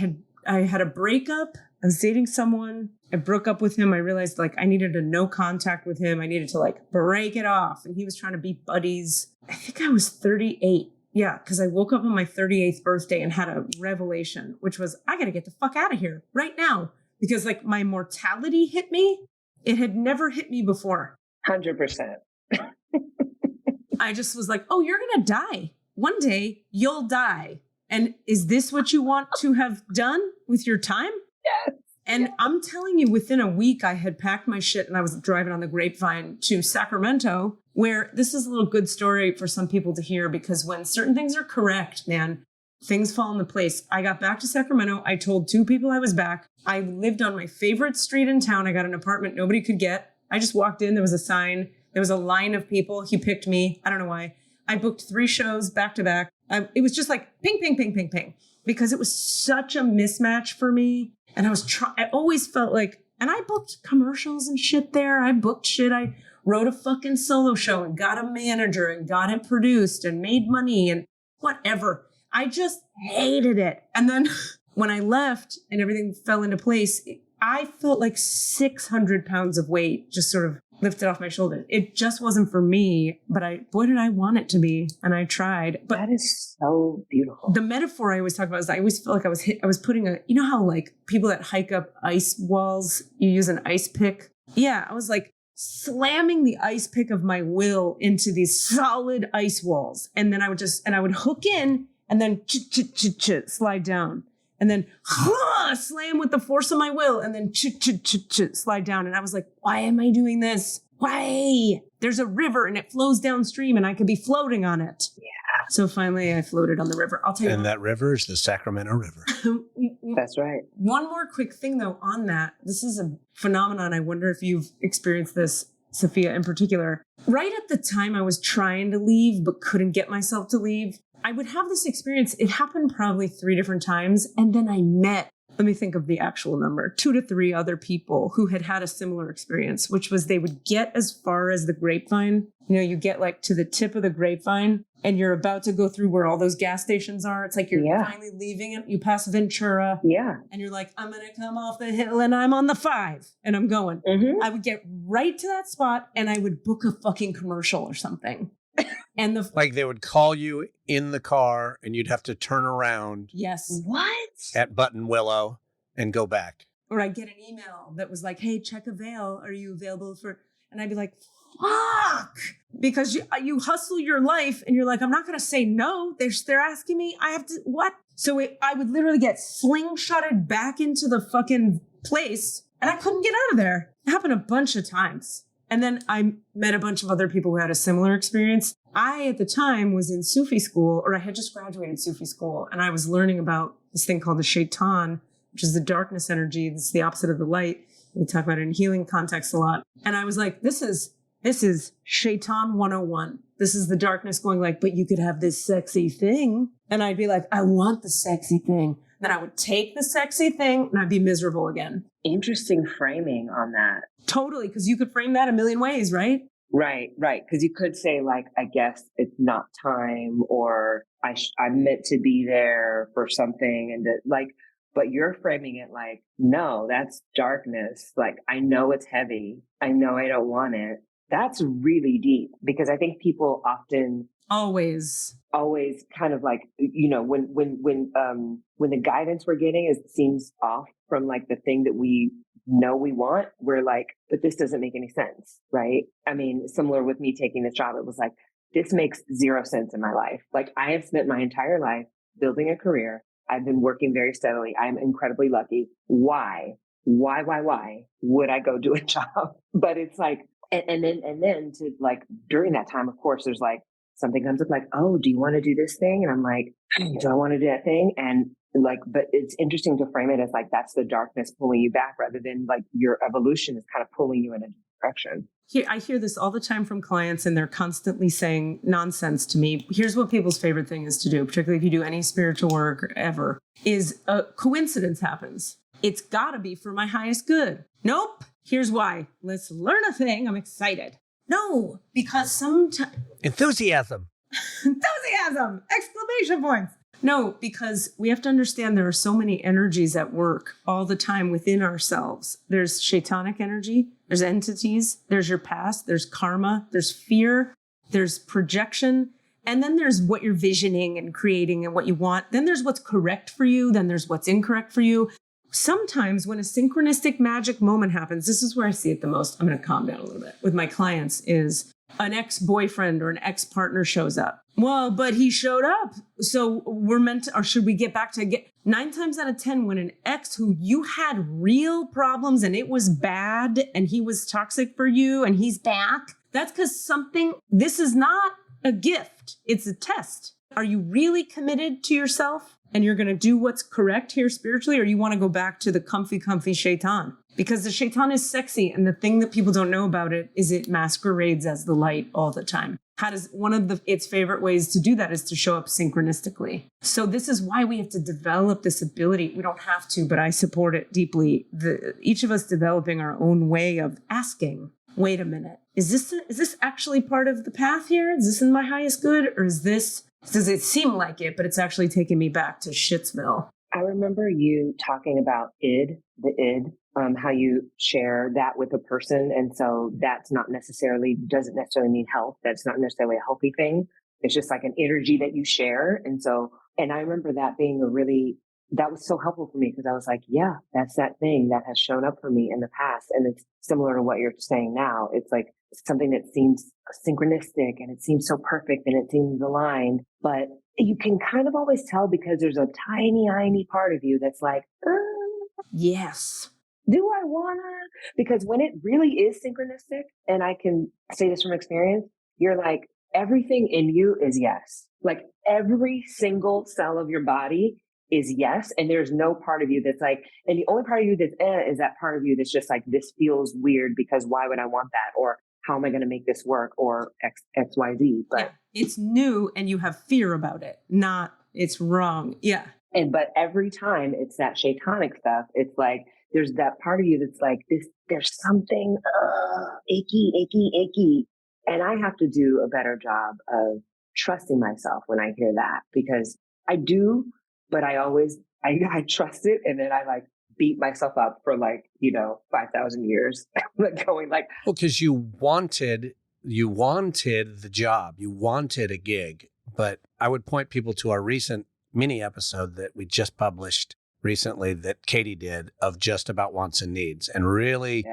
I had a breakup. I was dating someone. I broke up with him. I realized like I needed to no contact with him. I needed to like break it off. And he was trying to be buddies. I think I was 38. Yeah, because I woke up on my 38th birthday and had a revelation, which was, I got to get the fuck out of here right now. Because like my mortality hit me. It had never hit me before. 100%. I just was like, oh, you're going to die. One day you'll die. And is this what you want to have done with your time? Yes. And I'm telling you, within a week, I had packed my shit and I was driving on the Grapevine to Sacramento, where this is a little good story for some people to hear, because when certain things are correct, man, things fall into place. I got back to Sacramento. I told 2 people I was back. I lived on my favorite street in town. I got an apartment nobody could get. I just walked in. There was a sign. There was a line of people. He picked me. I don't know why. I booked 3 shows back to back. It was just like ping, ping, ping, ping, ping, because it was such a mismatch for me. And I always felt like, and I booked commercials and shit there. I booked shit. I wrote a fucking solo show and got a manager and got it produced and made money and whatever. I just hated it. And then when I left and everything fell into place, I felt like 600 pounds of weight just sort of lifted off my shoulders. It just wasn't for me, but boy, did I want it to be. And I tried. But that is so beautiful. The metaphor I always talk about is I always felt like I was putting you know how like people that hike up ice walls, you use an ice pick? Yeah, I was like slamming the ice pick of my will into these solid ice walls. And then I would hook in and then slide down. And then slam with the force of my will and then slide down. And I was like, why am I doing this? Why? There's a river and it flows downstream and I could be floating on it. Yeah. So finally I floated on the river. I'll tell you. And that river is the Sacramento River. That's right. One more quick thing though on that. This is a phenomenon. I wonder if you've experienced this. Safiya in particular, right at the time I was trying to leave but couldn't get myself to leave, I would have this experience. It happened probably 3 different times. And then I met, let me think of the actual number, 2 to 3 other people who had had a similar experience, which was they would get as far as the grapevine. You know, you get like to the tip of the grapevine and you're about to go through where all those gas stations are. It's like you're finally leaving it. You pass Ventura. Yeah. And you're like, I'm going to come off the hill and I'm on the 5 and I'm going. I would get right to that spot and I would book a fucking commercial or something. And like they would call you in the car and you'd have to turn around. Yes. What? At Button Willow and go back. Or I'd get an email that was like, hey, check avail. Are you available for, and I'd be like, fuck, because you hustle your life and you're like, I'm not going to say no. They're asking me, I have to, what? So I would literally get slingshotted back into the fucking place and I couldn't get out of there. It happened a bunch of times. And then I met a bunch of other people who had a similar experience. I, at the time, was in Sufi school, or I had just graduated Sufi school, and I was learning about this thing called the shaitan, which is the darkness energy. It's the opposite of the light. We talk about it in healing context a lot. And I was like, this is shaitan 101. This is the darkness going like, but you could have this sexy thing. And I'd be like, I want the sexy thing. Then I would take the sexy thing and I'd be miserable again. Interesting framing on that. Totally, because you could frame that a million ways, right? Right. Because you could say like, I guess it's not time, or I'm meant to be there for something, and that like, but you're framing it like, no, that's darkness. Like, I know it's heavy. I know I don't want it. That's really deep, because I think people often always kind of like, you know, when the guidance we're getting seems off from like the thing that we know we want, we're like, but this doesn't make any sense, right? I mean, similar with me taking this job, it was like, this makes 0 sense in my life. Like, I have spent my entire life building a career. I've been working very steadily. I'm incredibly lucky. Why would I go do a job? But it's like, and then to like, during that time, of course, there's like, something comes up like, oh, do you want to do this thing? And I'm like, do I want to do that thing? And like, but it's interesting to frame it as like, that's the darkness pulling you back, rather than like your evolution is kind of pulling you in a direction. I hear this all the time from clients, and they're constantly saying nonsense to me. Here's what people's favorite thing is to do, particularly if you do any spiritual work ever, is a coincidence happens. It's gotta be for my highest good. Nope. Here's why. Let's learn a thing. I'm excited. No, because sometimes... Enthusiasm! Exclamation points! No, because we have to understand there are so many energies at work all the time within ourselves. There's shaitanic energy, there's entities, there's your past, there's karma, there's fear, there's projection, and then there's what you're visioning and creating and what you want. Then there's what's correct for you, then there's what's incorrect for you. Sometimes when a synchronistic magic moment happens, this is where I see it the most. I'm going to calm down a little bit with my clients, is an ex-boyfriend or an ex-partner shows up. Well, but he showed up. So we're meant to, or should we get back to 9 times out of 10, when an ex who you had real problems and it was bad and he was toxic for you and he's back, that's because this is not a gift. It's a test. Are you really committed to yourself and you're going to do what's correct here spiritually, or you want to go back to the comfy shaitan? Because the shaitan is sexy, and the thing that people don't know about it is it masquerades as the light all the time. One of its favorite ways to do that is to show up synchronistically. So this is why we have to develop this ability. We don't have to, but I support it deeply. Each of us developing our own way of asking, wait a minute, is this actually part of the path here? Is this in my highest good? Or does it seem like it, but it's actually taking me back to Shitsville? I remember you talking about the id, how you share that with a person. And so that's doesn't necessarily mean health. That's not necessarily a healthy thing. It's just like an energy that you share. And I remember that being that was so helpful for me, because I was like, yeah, that's that thing that has shown up for me in the past. And it's similar to what you're saying now. It's like something that seems synchronistic and it seems so perfect and it seems aligned, but you can kind of always tell because there's a tiny part of you that's like, yes. Do I wanna? Because when it really is synchronistic, and I can say this from experience, you're like, everything in you is yes. Like every single cell of your body is yes. And there's no part of you that's like, and the only part of you that's is that part of you that's just like, this feels weird because why would I want that? Or how am I going to make this work or XYZ? But it's new and you have fear about it, not it's wrong. Yeah. But every time it's that shaitanic stuff, it's like, there's that part of you that's like, there's something achy. And I have to do a better job of trusting myself when I hear that, because I do, but I trust it. And then I like beat myself up for 5,000 years, going like, well, because you wanted the job, you wanted a gig. But I would point people to our recent mini episode that we just published recently that Katie did of just about wants and needs, and really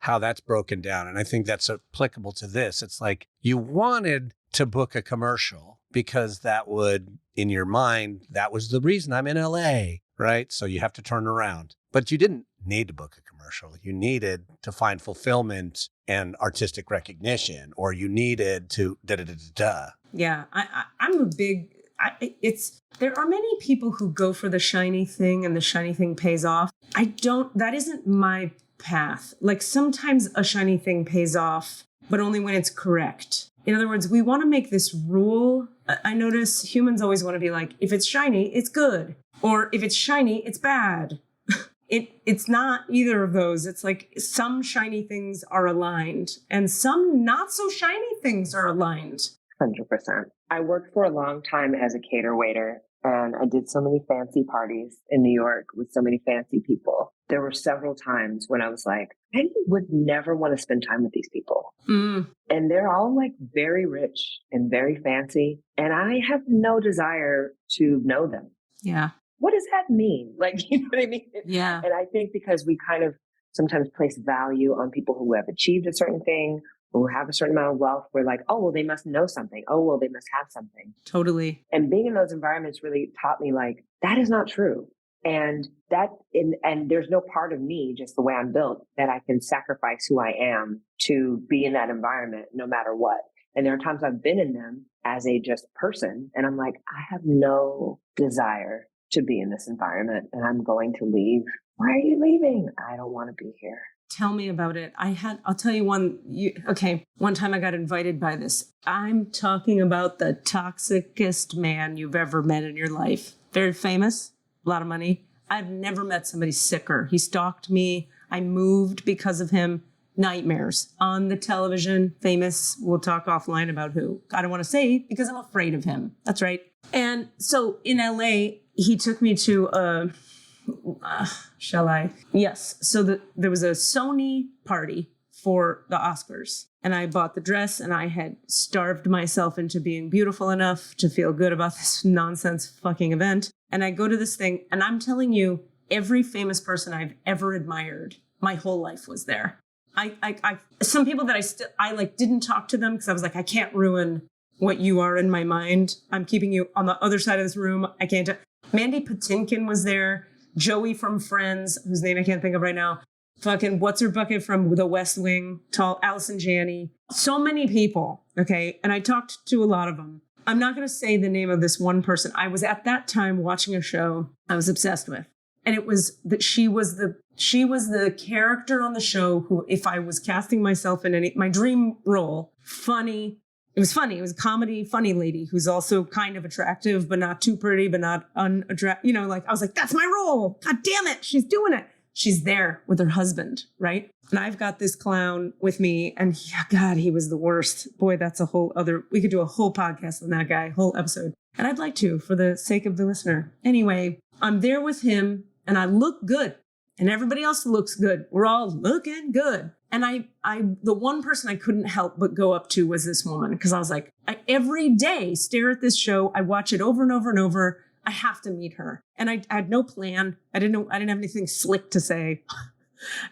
how that's broken down. And I think that's applicable to this. It's like you wanted to book a commercial because that would, in your mind, that was the reason I'm in LA, right? So you have to turn around. But you didn't need to book a commercial. You needed to find fulfillment and artistic recognition, or you needed to da-da-da-da-da. Yeah, I'm a big... there are many people who go for the shiny thing and the shiny thing pays off. That isn't my path. Like sometimes a shiny thing pays off, but only when it's correct. In other words, we want to make this rule. I notice humans always want to be like, if it's shiny, it's good. Or if it's shiny, it's bad. It's not either of those. It's like some shiny things are aligned and some not so shiny things are aligned. 100%. I worked for a long time as a cater waiter, and I did so many fancy parties in New York with so many fancy people. There were several times when I was like, I would never want to spend time with these people. And they're all like very rich and very fancy, and I have no desire to know them. Yeah. What does that mean? Like, you know what I mean? Yeah. And I think because we kind of sometimes place value on people who have achieved a certain thing, who have a certain amount of wealth, we're like, oh, well, they must know something. Oh, well, they must have something. Totally. And being in those environments really taught me like, that is not true. And there's no part of me, just the way I'm built, that I can sacrifice who I am to be in that environment no matter what. And there are times I've been in them as a just person, and I'm like, I have no desire to be in this environment, and I'm going to leave. Why are you leaving? I don't want to be here. Tell me about it. I'll tell you one. One time I got invited by this. I'm talking about the toxicest man you've ever met in your life. Very famous, a lot of money. I've never met somebody sicker. He stalked me. I moved because of him. Nightmares on the television. Famous. We'll talk offline about who. I don't want to say because I'm afraid of him. That's right. And so in LA, he took me to shall I? Yes. So there was a Sony party for the Oscars, and I bought the dress, and I had starved myself into being beautiful enough to feel good about this nonsense fucking event. And I go to this thing, and I'm telling you, every famous person I've ever admired, my whole life was there. I some people that I didn't talk to them because I was like, I can't ruin what you are in my mind. I'm keeping you on the other side of this room. I can't. Mandy Patinkin was there. Joey from Friends, whose name I can't think of right now. Fucking what's her bucket from The West Wing. Tall Allison Janney. So many people. Okay. And I talked to a lot of them. I'm not going to say the name of this one person. I was at that time watching a show I was obsessed with. And it was that she was the character on the show who, if I was casting myself in my dream role, funny. It was funny. It was a comedy, funny lady who's also kind of attractive, but not too pretty, but not unattractive. I was like, that's my role. God damn it. She's doing it. She's there with her husband, right? And I've got this clown with me, and God, he was the worst. Boy, that's we could do a whole podcast on that guy, whole episode. And I'd like to, for the sake of the listener. Anyway, I'm there with him, and I look good, and everybody else looks good. We're all looking good. And the one person I couldn't help but go up to was this woman, because I was like, I every day stare at this show. I watch it over and over and over. I have to meet her. And I had no plan. I didn't have anything slick to say.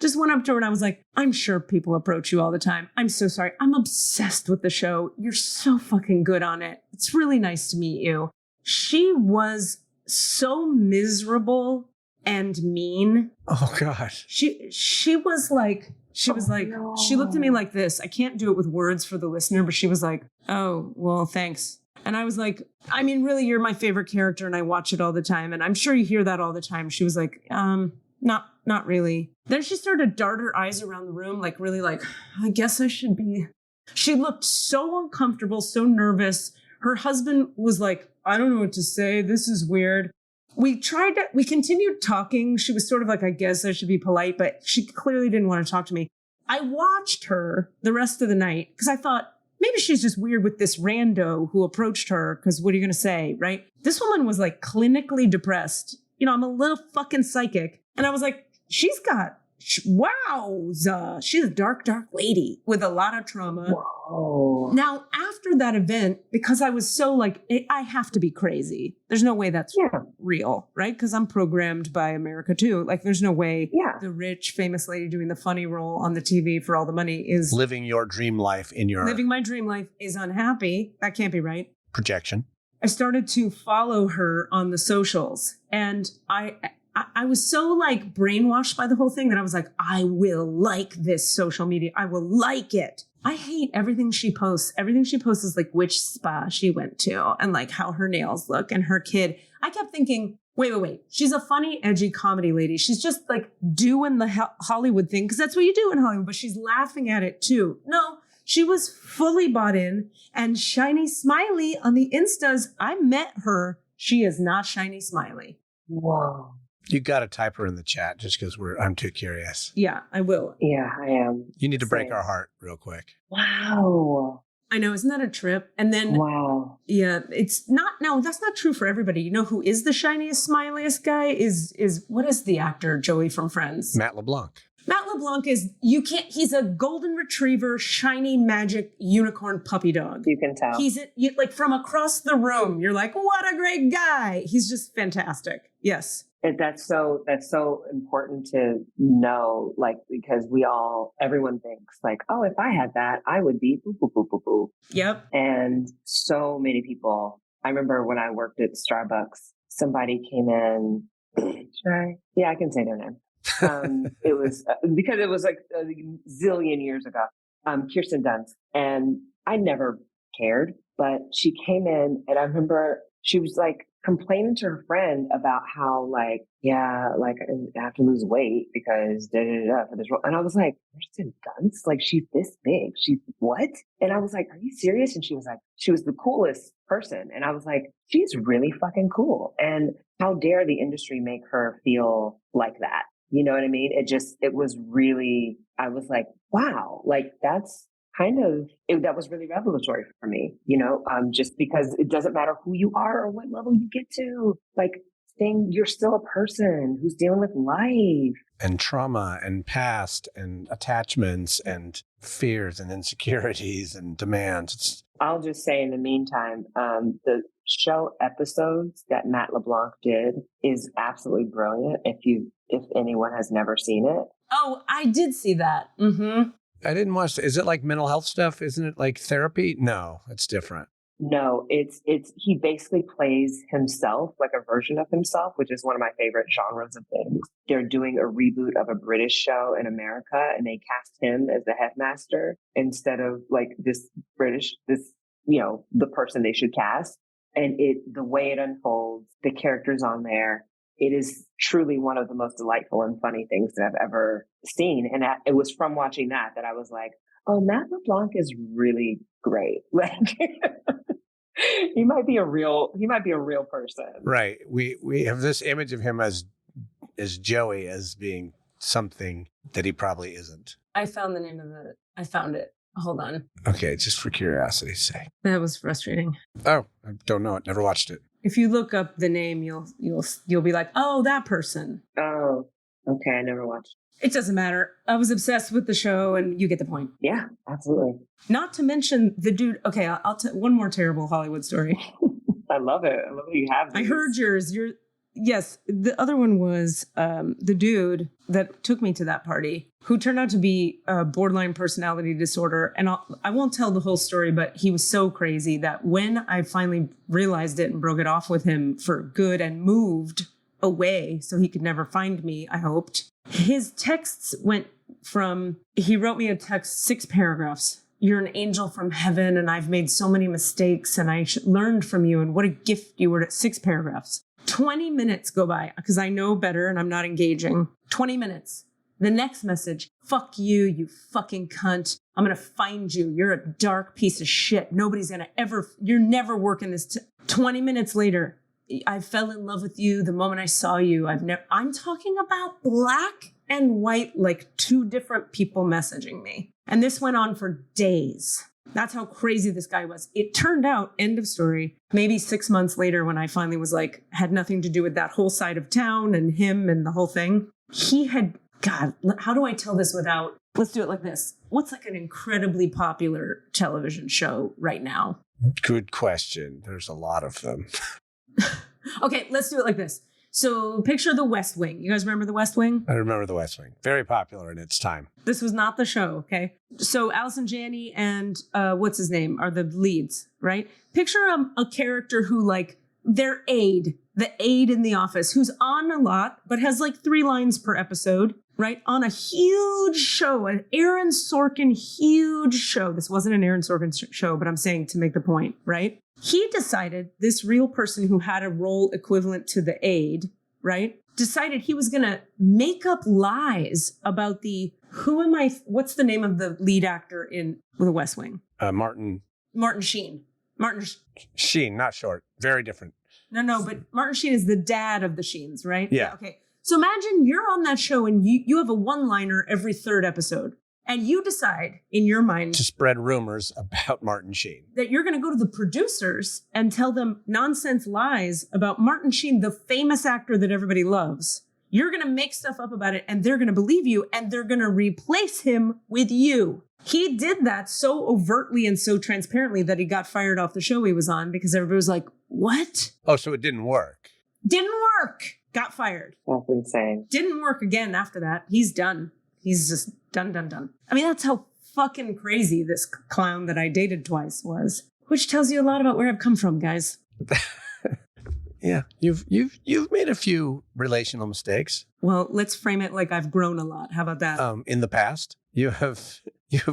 Just went up to her and I was like, I'm sure people approach you all the time. I'm so sorry. I'm obsessed with the show. You're so fucking good on it. It's really nice to meet you. She was so miserable and mean. Oh God. She was like, no. She looked at me like this. I can't do it with words for the listener, but she was like, oh, well, thanks. And I was like, I mean, really, you're my favorite character and I watch it all the time. And I'm sure you hear that all the time. She was like, not really. Then she started to dart her eyes around the room, like really like, I guess I should be She looked so uncomfortable, so nervous. Her husband was like, I don't know what to say. This is weird. We continued talking. She was sort of like, I guess I should be polite, but she clearly didn't want to talk to me. I watched her the rest of the night because I thought, maybe she's just weird with this rando who approached her because what are you going to say, right? This woman was like clinically depressed. You know, I'm a little fucking psychic. And I was like, wowza. She's a dark, dark lady with a lot of trauma. Whoa. Now, after that event, because I was so like, I have to be crazy. There's no way that's real, right? Because I'm programmed by America too. Like, there's no way the rich, famous lady doing the funny role on the TV for all the money is living your dream life living my dream life is unhappy. That can't be right. Projection. I started to follow her on the socials, and I was so like brainwashed by the whole thing that I was like, I will like this social media. I will like it. I hate everything she posts. Everything she posts is like which spa she went to and like how her nails look and her kid. I kept thinking, wait. She's a funny, edgy comedy lady. She's just like doing the Hollywood thing because that's what you do in Hollywood, but she's laughing at it too. No, she was fully bought in and shiny smiley on the Instas. I met her. She is not shiny smiley. Whoa. You got to type her in the chat just because I'm too curious. Yeah, I will. Yeah, I am. You need to break our heart real quick. Wow. I know. Isn't that a trip? And then, yeah, it's not, no, that's not true for everybody. You know who is the shiniest, smiliest guy is what is the actor, Joey from Friends? Matt LeBlanc. Matt LeBlanc he's a golden retriever, shiny magic unicorn puppy dog. You can tell. He's like from across the room. You're like, what a great guy. He's just fantastic. Yes. That's so important to know, like, because everyone thinks like, oh, if I had that, I would be boo, boo, boo, boo, boo. Yep. And so many people, I remember when I worked at Starbucks, somebody came in, yeah, I can say their name. It was because it was like a zillion years ago, Kirsten Dunst, and I never cared, but she came in and I remember she was like complaining to her friend about how like, I have to lose weight because for this role. And I was like, Kirsten Dunst? Like, she's this big. She's what? And I was like, are you serious? And she was like, she was the coolest person. And I was like, she's really fucking cool. And how dare the industry make her feel like that? You know what I mean? It was really, I was like, wow, like that's that was really revelatory for me, you know, just because it doesn't matter who you are or what level you get to, like saying you're still a person who's dealing with life. And trauma and past and attachments and fears and insecurities and demands. I'll just say in the meantime, the show episodes that Matt LeBlanc did is absolutely brilliant. If anyone has never seen it. Oh, I did see that. Mm-hmm. I didn't watch it. Is it like mental health stuff? Isn't it like therapy? No, it's different. No, it's he basically plays himself, like a version of himself, which is one of my favorite genres of things. They're doing a reboot of a British show in America, and they cast him as the headmaster instead of like the person they should cast. And the way it unfolds, the characters on there, it is truly one of the most delightful and funny things that I've ever seen. And it was from watching that I was like, oh, Matt LeBlanc is really great. Like he might be a real person. Right. We have this image of him as Joey as being something that he probably isn't. I found the name of I found it. Hold on. Okay, just for curiosity's sake. That was frustrating. Oh, I don't know it. Never watched it. If you look up the name, you'll be like, oh, that person. Oh, okay. I never watched. It doesn't matter. I was obsessed with the show, and you get the point. Yeah, absolutely. Not to mention the dude. Okay, I'll tell one more terrible Hollywood story. I love it. I love that you have these. I heard yours. Yes, the other one was the dude that took me to that party, who turned out to be a borderline personality disorder. And I won't tell the whole story, but he was so crazy that when I finally realized it and broke it off with him for good and moved away so he could never find me, I hoped, his texts went from, he wrote me a text, 6 paragraphs. You're an angel from heaven, and I've made so many mistakes, and I learned from you, and what a gift you were. 6 paragraphs. 20 minutes go by because I know better and I'm not engaging. 20 minutes. The next message, fuck you, you fucking cunt. I'm going to find you. You're a dark piece of shit. Nobody's going to you're never working this. 20 minutes later, I fell in love with you the moment I saw you. I'm talking about black and white, like two different people messaging me. And this went on for days. That's how crazy this guy was. It turned out, end of story, maybe 6 months later when I finally was like, had nothing to do with that whole side of town and him and the whole thing. He had, God, how do I tell this without, let's do it like this. What's like an incredibly popular television show right now? Good question. There's a lot of them. Okay, let's do it like this. So picture the West Wing. You guys remember the West Wing? I remember the West Wing. Very popular in its time. This was not the show, okay? So Allison Janney and what's his name are the leads, right? Picture a character who like their aide, the aide in the office, who's on a lot, but has like 3 lines per episode, right? On a huge show, an Aaron Sorkin huge show. This wasn't an Aaron Sorkin show, but I'm saying to make the point, right? He decided, this real person who had a role equivalent to the aide, right? Decided he was going to make up lies about what's the name of the lead actor in The West Wing? Martin Sheen. Sheen, not short. Very different. No, but Martin Sheen is the dad of the Sheens, right? Yeah. Okay. So imagine you're on that show and you have a one-liner every 3rd episode. And you decide in your mind to spread rumors about Martin Sheen. That you're going to go to the producers and tell them nonsense lies about Martin Sheen, the famous actor that everybody loves. You're going to make stuff up about it and they're going to believe you and they're going to replace him with you. He did that so overtly and so transparently that he got fired off the show he was on because everybody was like, what? Oh, so it didn't work. Didn't work. Got fired. That's insane. Didn't work again after that. He's done. He's just done. I mean, that's how fucking crazy this clown that I dated twice was, which tells you a lot about where I've come from, guys. Yeah, you've made a few relational mistakes. Well, let's frame it like I've grown a lot. How about that? In the past, you have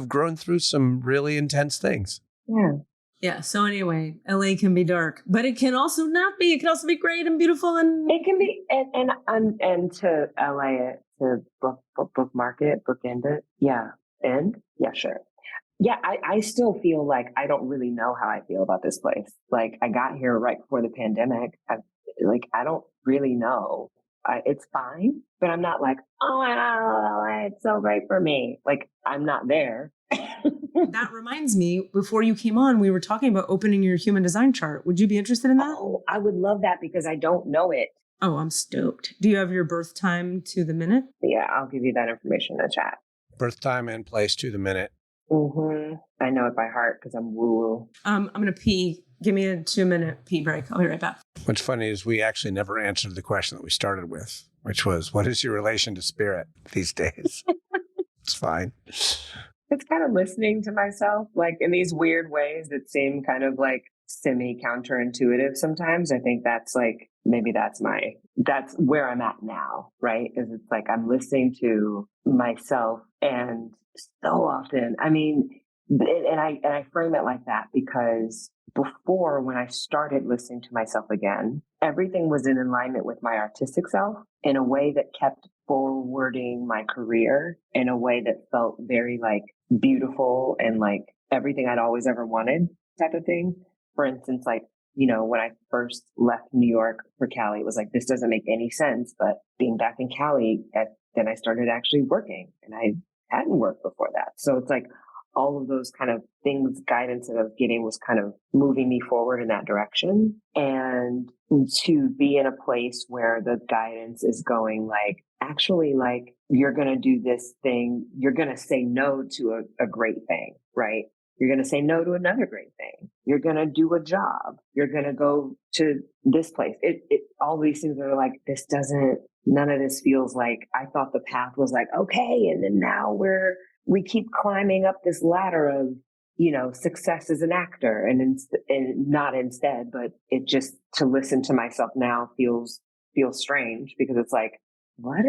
grown through some really intense things. Yeah. Yeah. So anyway, LA can be dark, but it can also not be. It can also be great and beautiful, and it can be. And to LA, to bookmark it, bookend it. Yeah. And yeah, sure. Yeah, I still feel like I don't really know how I feel about this place. Like I got here right before the pandemic. I don't really know. It's fine, but I'm not like, oh, it's so great for me. Like I'm not there. That reminds me, before you came on, we were talking about opening your human design chart. Would you be interested in that? Oh, I would love that because I don't know it. Oh, I'm stoked. Do you have your birth time to the minute? Yeah, I'll give you that information in the chat. Birth time and place to the minute. Mm-hmm. I know it by heart because I'm woo-woo. I'm going to pee. Give me a 2-minute pee break. I'll be right back. What's funny is we actually never answered the question that we started with, which was, what is your relation to spirit these days? It's fine. It's kind of listening to myself, like in these weird ways that seem kind of like semi-counterintuitive sometimes. I think that's like, maybe that's where I'm at now, right? Is it's like I'm listening to myself and so often, I mean, and I frame it like that because before, when I started listening to myself again, everything was in alignment with my artistic self in a way that kept forwarding my career in a way that felt very like beautiful and like everything I'd always ever wanted type of thing. For instance, like, you know, when I first left New York for Cali, it was like, this doesn't make any sense. But being back in Cali, then I started actually working and I hadn't worked before that. So it's like all of those kind of things, guidance that I was getting was kind of moving me forward in that direction. And to be in a place where the guidance is going like, actually, like, you're going to do this thing. You're going to say no to a great thing, right? You're going to say no to another great thing. You're going to do a job. You're going to go to this place. All these things are like, none of this feels like, I thought the path was like, okay. And then now we keep climbing up this ladder of, you know, success as an actor and not instead, but it just, to listen to myself now feels strange because it's like, what?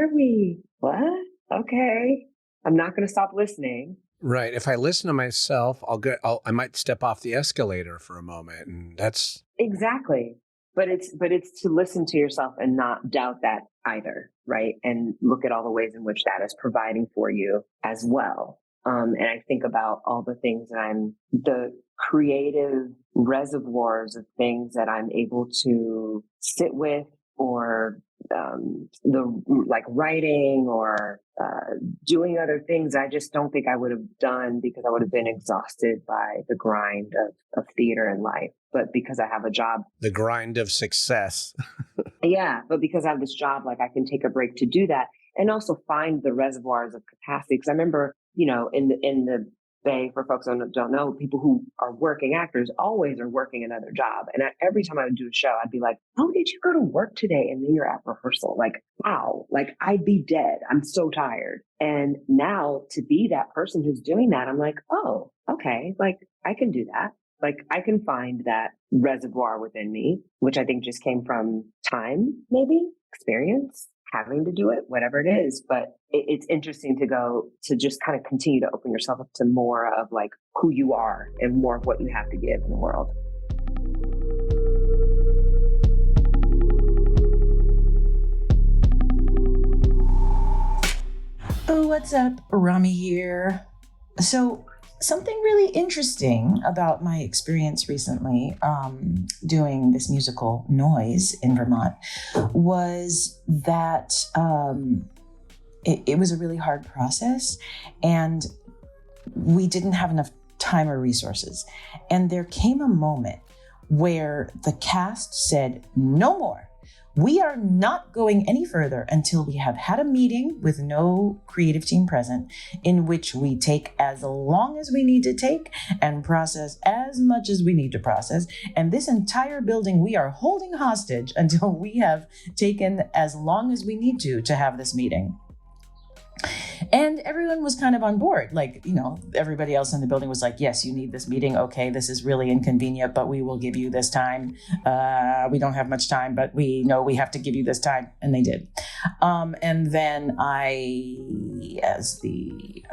Okay. I'm not going to stop listening. Right. If I listen to myself, I might step off the escalator for a moment, and that's exactly. But it's to listen to yourself and not doubt that either, right? And look at all the ways in which that is providing for you as well. And I think about all the things that the creative reservoirs of things that I'm able to sit with, or like writing or doing other things I just don't think I would have done because I would have been exhausted by the grind of theater and life. But because I have a job, the grind of success. Yeah, but because I have this job, like I can take a break to do that and also find the reservoirs of capacity. Because I remember, in the Bay, for folks who don't know, people who are working actors always are working another job. And every time I would do a show, I'd be like, "Oh, did you go to work today?" And then you're at rehearsal. Like, wow, like I'd be dead. I'm so tired. And now to be that person who's doing that, I'm like, oh, okay, like I can do that. Like I can find that reservoir within me, which I think just came from time, maybe experience, having to do it, whatever it is. But it's interesting to just kind of continue to open yourself up to more of like who you are and more of what you have to give in the world. Oh, what's up? Rami here. So something really interesting about my experience recently doing this musical Noise in Vermont was that it was a really hard process, and we didn't have enough time or resources. And there came a moment where the cast said, "No more. We are not going any further until we have had a meeting with no creative team present, in which we take as long as we need to take and process as much as we need to process. And this entire building we are holding hostage until we have taken as long as we need to have this meeting." And everyone was kind of on board. Like, everybody else in the building was like, "Yes, you need this meeting. Okay, this is really inconvenient, but we will give you this time. We don't have much time, but we know we have to give you this time." And they did. And then I, as the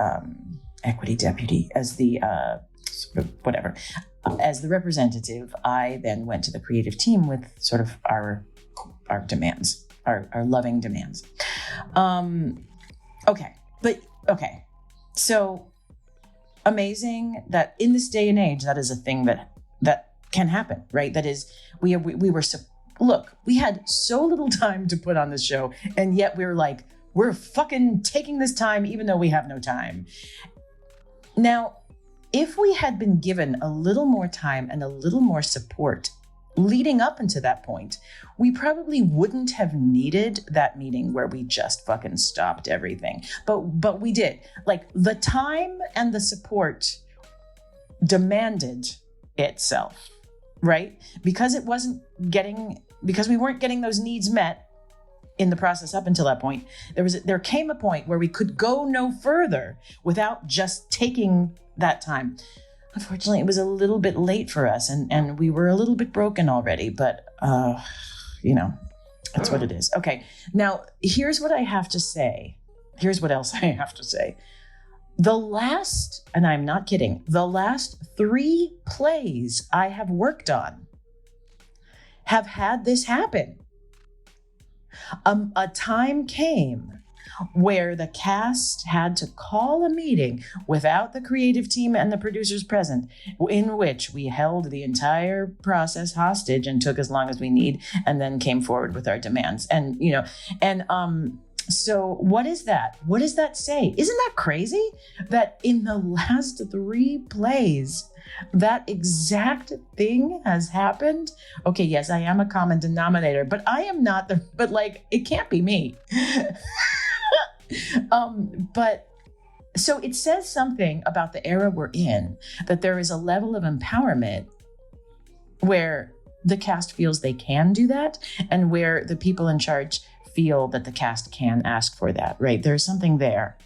equity deputy, as the as the representative, I then went to the creative team with sort of our demands, our loving demands. Okay. So amazing that in this day and age, that is a thing that can happen, right? That is, we had so little time to put on this show, and yet we're like, we're fucking taking this time, even though we have no time. Now, if we had been given a little more time and a little more support leading up into that point, we probably wouldn't have needed that meeting where we just fucking stopped everything. But we did. Like, the time and the support demanded itself, right? Because we weren't getting those needs met in the process up until that point, there came a point where we could go no further without just taking that time. Unfortunately, it was a little bit late for us, and we were a little bit broken already, but, that's what it is. Okay, now, here's what I have to say. Here's what else I have to say. And I'm not kidding, the last 3 plays I have worked on have had this happen. A time came where the cast had to call a meeting without the creative team and the producers present, in which we held the entire process hostage and took as long as we need, and then came forward with our demands. So what is that? What does that say? Isn't that crazy that in the last 3 plays, that exact thing has happened? Okay, yes, I am a common denominator, but I am not it can't be me. But so it says something about the era we're in, that there is a level of empowerment where the cast feels they can do that, and where the people in charge feel that the cast can ask for that, right? There's something there.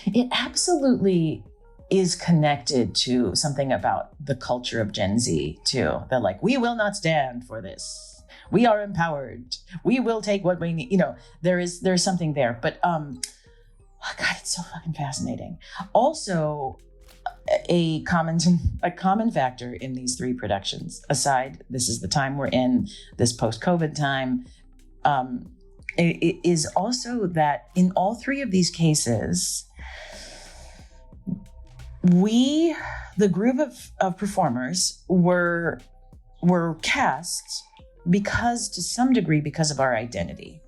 It absolutely is connected to something about the culture of Gen Z too. They're like, we will not stand for this. We are empowered. We will take what we need. There's something there. But God, it's so fucking fascinating. Also, a common factor in these three productions, aside, this is the time we're in, this post-COVID time, it is also that in all three of these cases, the group of performers were cast to some degree, because of our identity.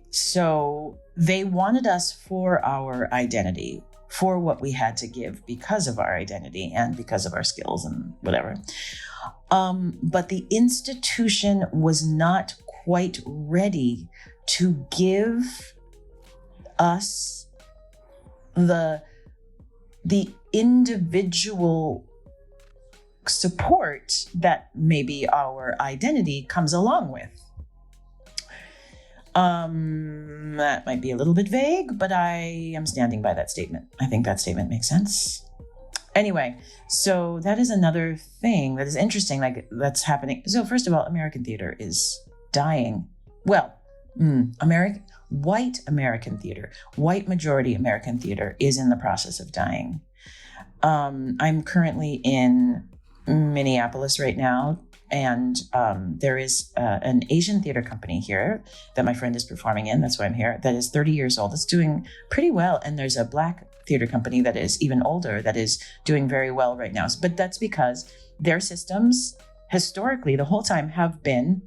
So they wanted us for our identity, for what we had to give because of our identity and because of our skills and whatever. But the institution was not quite ready to give us the individual support that maybe our identity comes along with. That might be a little bit vague, but I am standing by that statement. I think that statement makes sense. Anyway, so that is another thing that is interesting, like that's happening. So first of all, American theater is dying. Well, white American theater, white majority American theater is in the process of dying. I'm currently in Minneapolis right now, and there is an Asian theater company here that my friend is performing in. That's why I'm here. That is 30 years old. It's doing pretty well. And there's a Black theater company that is even older that is doing very well right now. But that's because their systems historically the whole time have been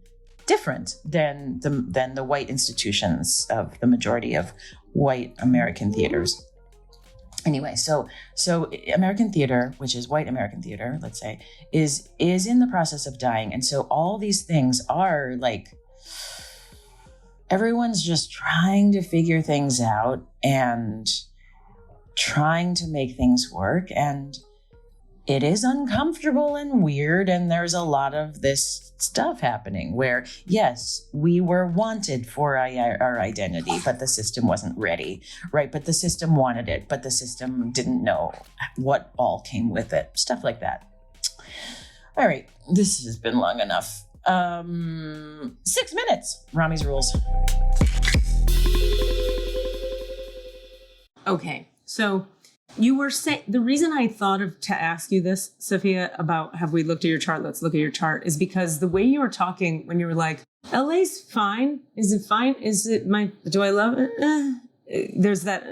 different than the white institutions of the majority of white American theaters. Anyway, so American theater, which is white American theater, let's say, is in the process of dying. And so all these things are like, everyone's just trying to figure things out and trying to make things work. And it is uncomfortable and weird. And there's a lot of this stuff happening where, yes, we were wanted for our identity, but the system wasn't ready, right? But the system wanted it, but the system didn't know what all came with it. Stuff like that. All right, this has been long enough. 6 minutes, Rami's rules. Okay, so you were saying, the reason I thought of to ask you this, Safiya, about have we looked at your chart? Let's look at your chart, is because the way you were talking when you were like, LA's fine. Is it fine? Is it do I love it? There's that.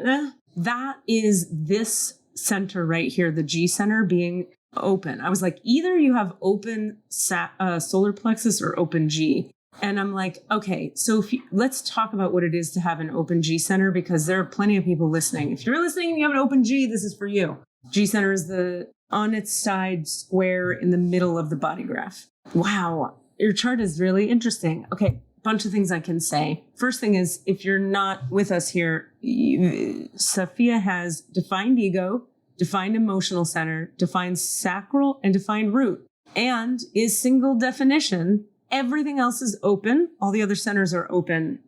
That is this center right here, the G center being open. I was like, either you have open solar plexus or open G. And I'm like, okay, so let's talk about what it is to have an open G center, because there are plenty of people listening. If you're listening and you have an open G, this is for you. G center is the on its side square in the middle of the body graph. Wow, your chart is really interesting. Okay, bunch of things I can say. First thing is, if you're not with us here, Safiya has defined ego, defined emotional center, defined sacral, and defined root, and is single definition. Everything else is open. All the other centers are open.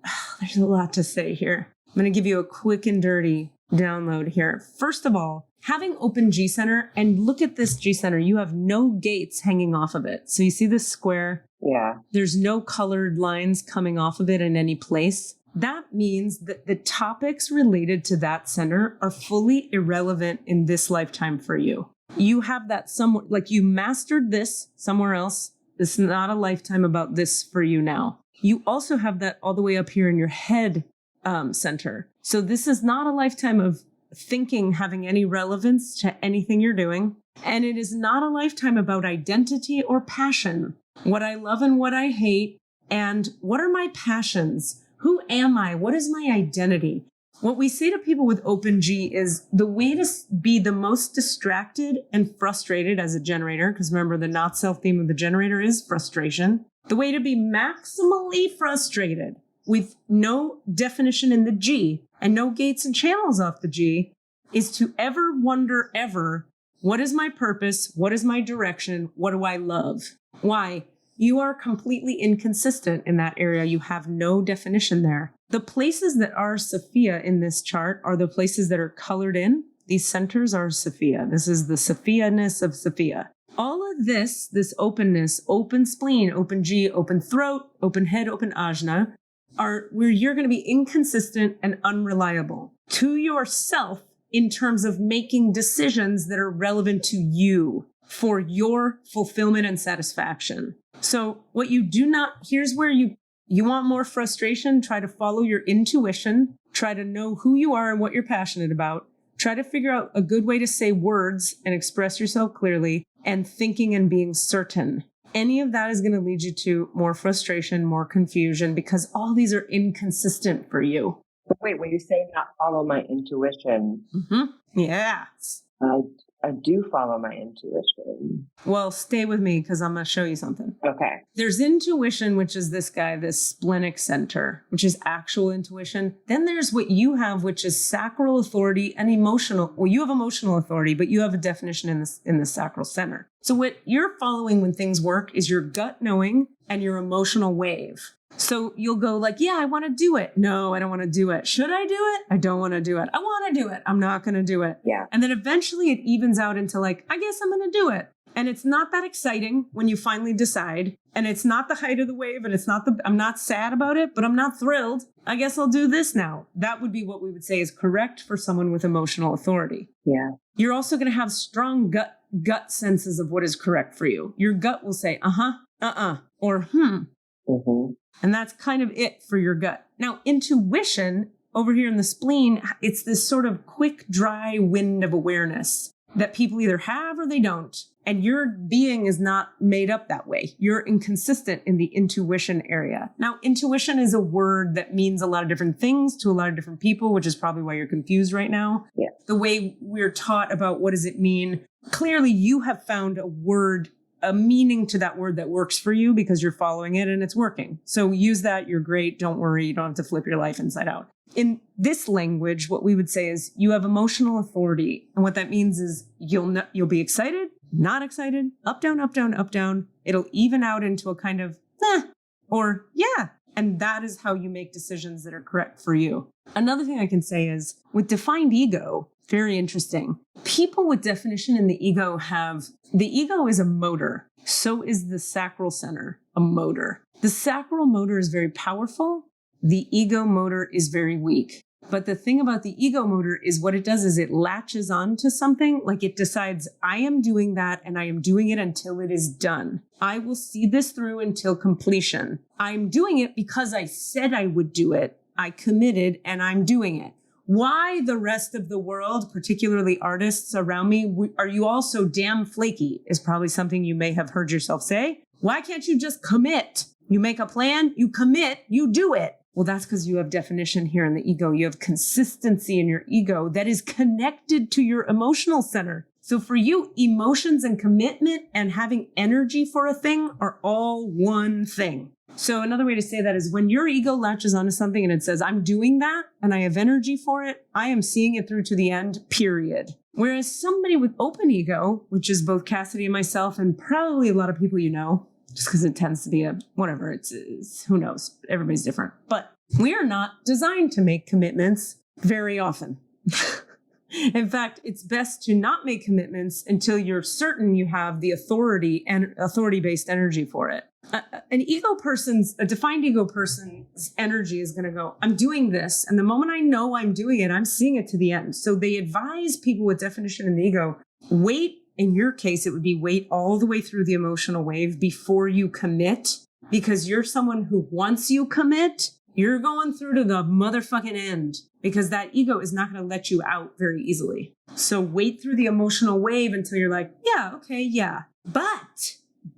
There's a lot to say here. I'm going to give you a quick and dirty download here. First of all, having open G center, and look at this G center, you have no gates hanging off of it. So you see this square? Yeah. There's no colored lines coming off of it in any place. That means that the topics related to that center are fully irrelevant in this lifetime for you. You have that somewhere, like you mastered this somewhere else. It's not a lifetime about this for you now. You also have that all the way up here in your head center. So this is not a lifetime of thinking having any relevance to anything you're doing. And it is not a lifetime about identity or passion. What I love and what I hate. And what are my passions? Who am I? What is my identity? What we say to people with open G is the way to be the most distracted and frustrated as a generator, because remember the not self theme of the generator is frustration. The way to be maximally frustrated with no definition in the G and no gates and channels off the G is to ever wonder what is my purpose? What is my direction? What do I love? Why? You are completely inconsistent in that area. You have no definition there. The places that are Safiya in this chart are the places that are colored in. These centers are Safiya. This is the Safiya-ness of Safiya. All of this openness, open spleen, open G, open throat, open head, open ajna, are where you're going to be inconsistent and unreliable. To yourself in terms of making decisions that are relevant to you for your fulfillment and satisfaction. So what you do not, here's where you want more frustration, try to follow your intuition, try to know who you are and what you're passionate about, try to figure out a good way to say words and express yourself clearly, and thinking and being certain. Any of that is going to lead you to more frustration, more confusion, because all these are inconsistent for you. Wait, when you say not follow my intuition, Yeah. I do follow my intuition. Well, stay with me because I'm going to show you something. Okay. There's intuition, which is this guy, this splenic center, which is actual intuition. Then there's what you have, which is sacral authority and emotional. Well, you have emotional authority, but you have a definition in the sacral center. So what you're following when things work is your gut knowing and your emotional wave. So you'll go like, yeah, I want to do it. No, I don't want to do it. Should I do it? I don't want to do it. I want to do it. I'm not going to do it. Yeah. And then eventually it evens out into like, I guess I'm going to do it. And it's not that exciting when you finally decide. And it's not the height of the wave. And it's not I'm not sad about it, but I'm not thrilled. I guess I'll do this now. That would be what we would say is correct for someone with emotional authority. Yeah. You're also going to have strong gut senses of what is correct for you. Your gut will say, or Mm-hmm. And that's kind of it for your gut. Now, intuition over here in the spleen, it's this sort of quick, dry wind of awareness that people either have or they don't. And your being is not made up that way. You're inconsistent in the intuition area. Now, intuition is a word that means a lot of different things to a lot of different people, which is probably why you're confused right now. Yeah. The way we're taught about what does it mean, clearly you have found a meaning to that word that works for you because you're following it and it's working. So use that. You're great. Don't worry. You don't have to flip your life inside out. In this language, what we would say is you have emotional authority. And what that means is you'll be excited, not excited, up, down, up, down, up, down. It'll even out into a kind of, or yeah. And that is how you make decisions that are correct for you. Another thing I can say is with defined ego, very interesting. People with definition in the ego the ego is a motor. So is the sacral center a motor. The sacral motor is very powerful. The ego motor is very weak. But the thing about the ego motor is what it does is it latches on to something, like it decides, I am doing that and I am doing it until it is done. I will see this through until completion. I'm doing it because I said I would do it. I committed and I'm doing it. Why the rest of the world, particularly artists around me, are you all so damn flaky is probably something you may have heard yourself say. Why can't you just commit? You make a plan, you commit, you do it. Well, that's because you have definition here in the ego. You have consistency in your ego that is connected to your emotional center. So for you, emotions and commitment and having energy for a thing are all one thing. So another way to say that is when your ego latches onto something and it says, I'm doing that and I have energy for it, I am seeing it through to the end, period. Whereas somebody with open ego, which is both Cassidy and myself and probably a lot of people you know, just because it tends to be it's who knows, everybody's different. But we are not designed to make commitments very often. In fact, it's best to not make commitments until you're certain you have the authority and authority-based energy for it. A defined ego person's energy is going to go, I'm doing this. And the moment I know I'm doing it, I'm seeing it to the end. So they advise people with definition in the ego, wait. In your case, it would be wait all the way through the emotional wave before you commit, because you're someone who once you commit, you're going through to the motherfucking end, because that ego is not going to let you out very easily. So wait through the emotional wave until you're like, yeah, okay, yeah. But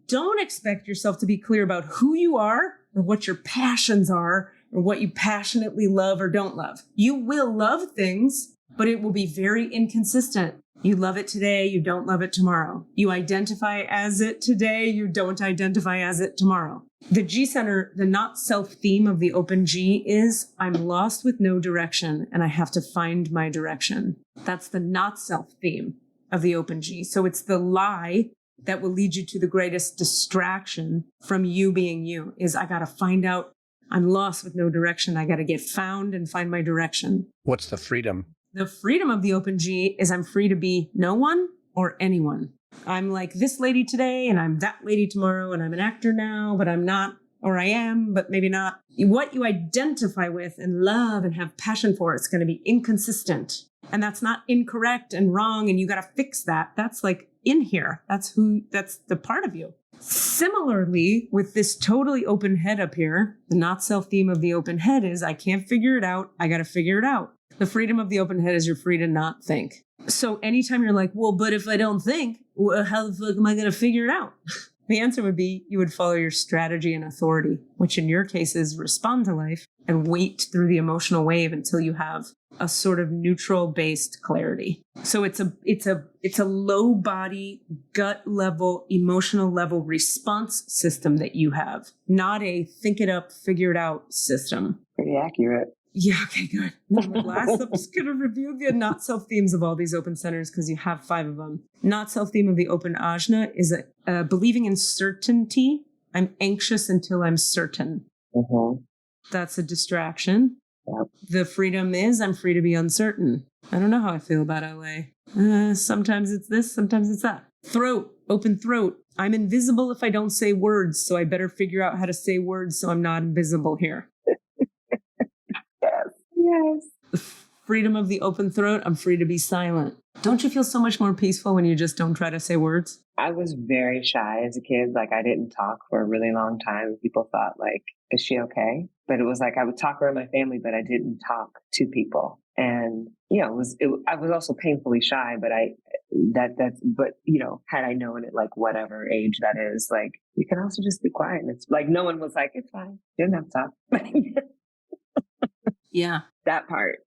don't expect yourself to be clear about who you are or what your passions are or what you passionately love or don't love. You will love things, but it will be very inconsistent. You love it today, you don't love it tomorrow. You identify as it today, you don't identify as it tomorrow. The G center, the not self theme of the open G is, I'm lost with no direction and I have to find my direction. That's the not self theme of the open G. So it's the lie that will lead you to the greatest distraction from you being you, is I got to find out, I'm lost with no direction. I got to get found and find my direction. What's the freedom? The freedom of the open G is I'm free to be no one or anyone. I'm like this lady today and I'm that lady tomorrow and I'm an actor now, but I'm not, or I am, but maybe not. What you identify with and love and have passion for, it's going to be inconsistent. And that's not incorrect and wrong. And you got to fix that. That's like in here. That's the part of you. Similarly, with this totally open head up here, the not self theme of the open head is I can't figure it out. I got to figure it out. The freedom of the open head is you're free to not think. So anytime you're like, well, but if I don't think, well, how the fuck am I going to figure it out? The answer would be you would follow your strategy and authority, which in your case is respond to life and wait through the emotional wave until you have a sort of neutral based clarity. So it's a low body, gut level, emotional level response system that you have, not a think it up, figure it out system. Pretty accurate. Yeah, okay, good. Last, I'm just going to review the not self themes of all these open centers because you have 5 of them. Not self theme of the open ajna is believing in certainty. I'm anxious until I'm certain. Mm-hmm. That's a distraction. Yep. The freedom is I'm free to be uncertain. I don't know how I feel about LA. Sometimes it's this, sometimes it's that. Throat, open throat. I'm invisible if I don't say words, so I better figure out how to say words so I'm not invisible here. Yes. The freedom of the open throat. I'm free to be silent. Don't you feel so much more peaceful when you just don't try to say words? I was very shy as a kid. Like I didn't talk for a really long time. People thought like, is she okay? But it was like I would talk around my family, but I didn't talk to people. And I was also painfully shy, but had I known at like whatever age that is, like you can also just be quiet. And it's like no one was like, it's fine. You don't have to talk. Yeah. That part.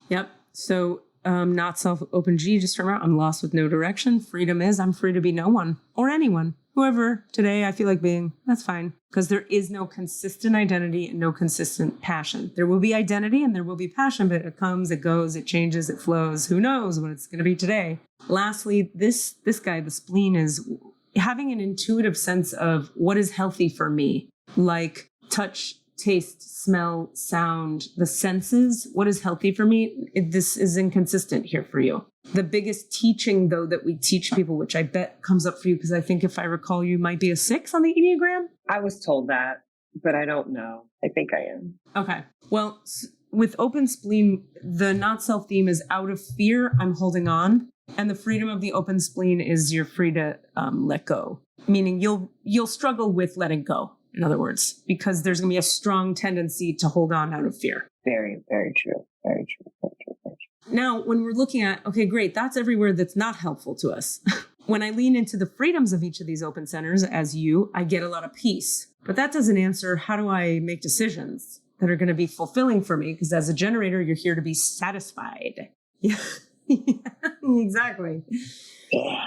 Yep. So not self open G, just remember I'm lost with no direction. Freedom is I'm free to be no one or anyone. Whoever today I feel like being, that's fine. Because there is no consistent identity and no consistent passion. There will be identity and there will be passion, but it comes, it goes, it changes, it flows. Who knows what it's going to be today? Lastly, this guy, the spleen, is having an intuitive sense of what is healthy for me, like touch, taste, smell, sound, the senses. What is healthy for me? This is inconsistent here for you. The biggest teaching, though, that we teach people, which I bet comes up for you, because I think if I recall, you might be a 6 on the Enneagram. I was told that, but I don't know. I think I am. Okay. Well, with open spleen, the not self theme is out of fear, I'm holding on. And the freedom of the open spleen is you're free to let go, meaning you'll struggle with letting go. In other words, because there's going to be a strong tendency to hold on out of fear. Very, very true. Very true. Very true. Very true. Now, when we're looking at, okay, great, that's everywhere that's not helpful to us. When I lean into the freedoms of each of these open centers as I get a lot of peace. But that doesn't answer how do I make decisions that are going to be fulfilling for me? Because as a generator, you're here to be satisfied. Yeah, exactly. Yeah.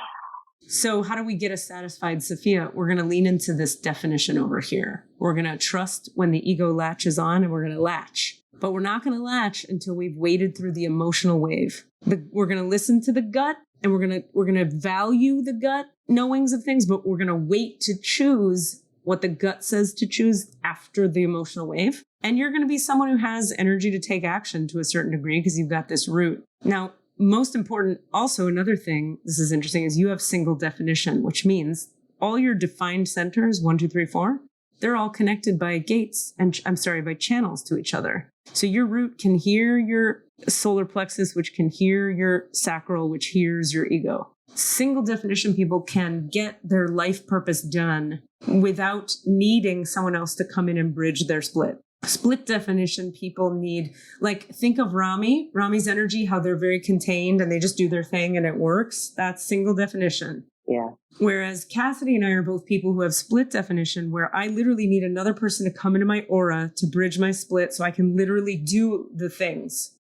So how do we get a satisfied Safiya? We're going to lean into this definition over here. We're going to trust when the ego latches on, and we're going to latch. But we're not going to latch until we've waded through the emotional wave. We're going to listen to the gut, and we're going to value the gut knowings of things, but we're going to wait to choose what the gut says to choose after the emotional wave. And you're going to be someone who has energy to take action to a certain degree because you've got this root. Now, most important, also another thing, this is interesting, is you have single definition, which means all your defined centers, 1, 2, 3, 4, they're all connected by gates and by channels to each other. So your root can hear your solar plexus, which can hear your sacral, which hears your ego. Single definition people can get their life purpose done without needing someone else to come in and bridge their split. Split definition people need, like, think of Rami's energy, how they're very contained and they just do their thing and it works. That's single definition. Yeah. Whereas Cassidy and I are both people who have split definition, where I literally need another person to come into my aura to bridge my split so I can literally do the things.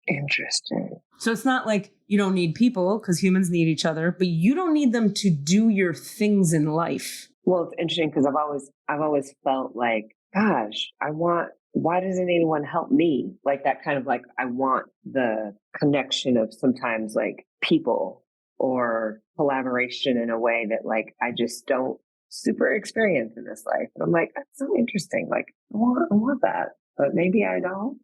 Interesting. So it's not like you don't need people, because humans need each other, but you don't need them to do your things in life. Well, it's interesting because I've always felt like, gosh, why doesn't anyone help me? Like that kind of like, I want the connection of sometimes like people or collaboration in a way that like, I just don't super experience in this life. And I'm like, that's so interesting. Like I want that, but maybe I don't.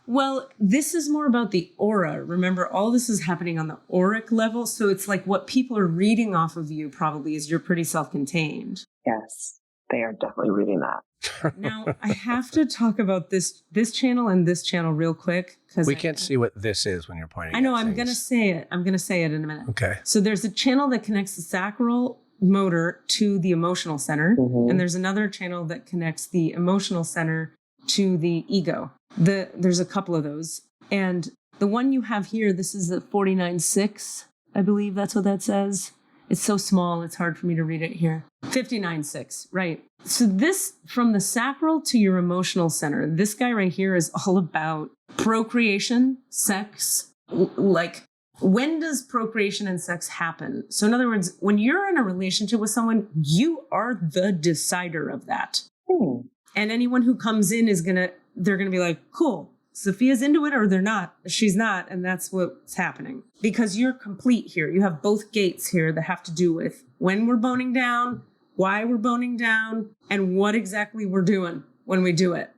Well, this is more about the aura. Remember, all this is happening on the auric level. So it's like what people are reading off of you probably is you're pretty self-contained. Yes. They are definitely reading that. Now, I have to talk about this channel and this channel real quick. Because we can't see what this is when you're pointing I know, at I'm going to say it. I'm going to say it in a minute. Okay. So there's a channel that connects the sacral motor to the emotional center. Mhm. And there's another channel that connects the emotional center to the ego. There's a couple of those. And the one you have here, this is a 49.6. I believe that's what that says. It's so small, it's hard for me to read it here. 59.6, right. So this, from the sacral to your emotional center, this guy right here is all about procreation, sex. Like, when does procreation and sex happen? So in other words, when you're in a relationship with someone, you are the decider of that. And anyone who comes in they're going to be like, cool, Safiya's into it or they're not. She's not. And that's what's happening. Because you're complete here. You have both gates here that have to do with when we're boning down, why we're boning down, and what exactly we're doing when we do it.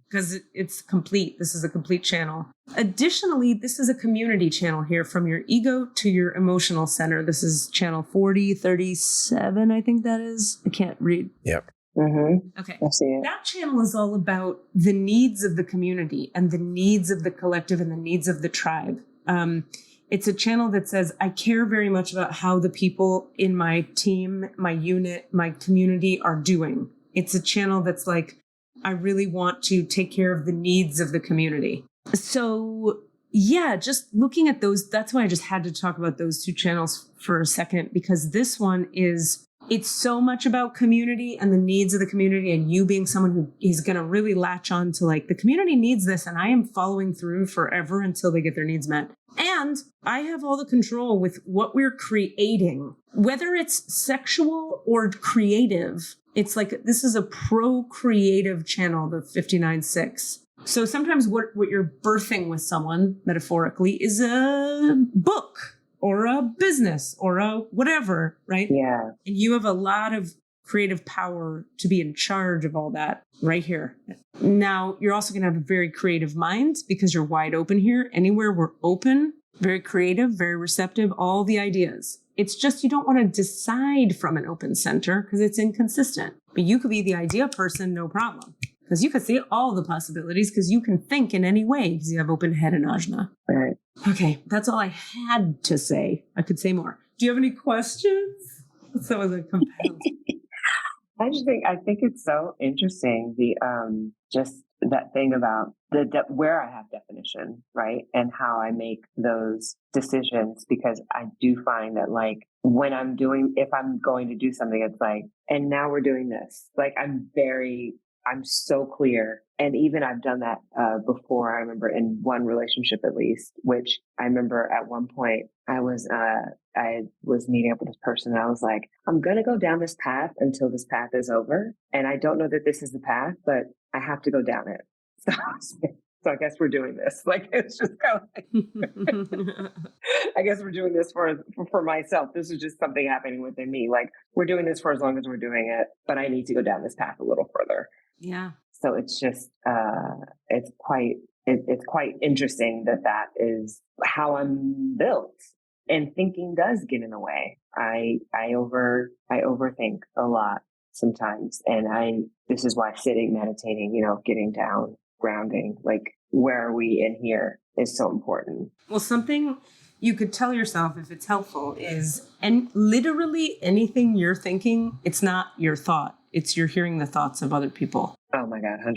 Because it's complete. This is a complete channel. Additionally, this is a community channel here from your ego to your emotional center. This is channel 4037, I think that is. I can't read. Yep. Mm-hmm. Okay. I see it. That channel is all about the needs of the community and the needs of the collective and the needs of the tribe. It's a channel that says, I care very much about how the people in my team, my unit, my community are doing. It's a channel that's like, I really want to take care of the needs of the community. So yeah, just looking at those, that's why I just had to talk about those two channels for a second, because this one it's so much about community and the needs of the community, and you being someone who is going to really latch on to like, the community needs this and I am following through forever until they get their needs met. And I have all the control with what we're creating, whether it's sexual or creative. It's like, this is a procreative channel, the 59.6. So sometimes what you're birthing with someone, metaphorically, is a book or a business or a whatever, right? Yeah. And you have a lot of creative power to be in charge of all that right here. Now, you're also going to have a very creative mind because you're wide open here. Anywhere we're open, very creative, very receptive, all the ideas. It's just you don't want to decide from an open center because it's inconsistent. But you could be the idea person, no problem. Because you could see all the possibilities because you can think in any way because you have open head and ajna. Right. Okay, that's all I had to say. I could say more. Do you have any questions? That was a compelled. I think it's so interesting. Just that thing about where I have definition, right? And how I make those decisions, because I do find that like if I'm going to do something, it's like, and now we're doing this. Like I'm so clear. And even I've done that before. I remember in one relationship, at least, which I remember at one point I was meeting up with this person and I was like, I'm going to go down this path until this path is over. And I don't know that this is the path, but I have to go down it. So I guess we're doing this. Like, it's just kind of like, I guess we're doing this for myself. This is just something happening within me. Like, we're doing this for as long as we're doing it, but I need to go down this path a little further. Yeah. So it's just, it's quite interesting that is how I'm built, and thinking does get in the way. I overthink a lot sometimes. And this is why sitting, meditating, getting down, grounding, like, where are we in here is so important. Well, something you could tell yourself if it's helpful is, and literally anything you're thinking, it's not your thought. It's you're hearing the thoughts of other people. Oh my God, 100%.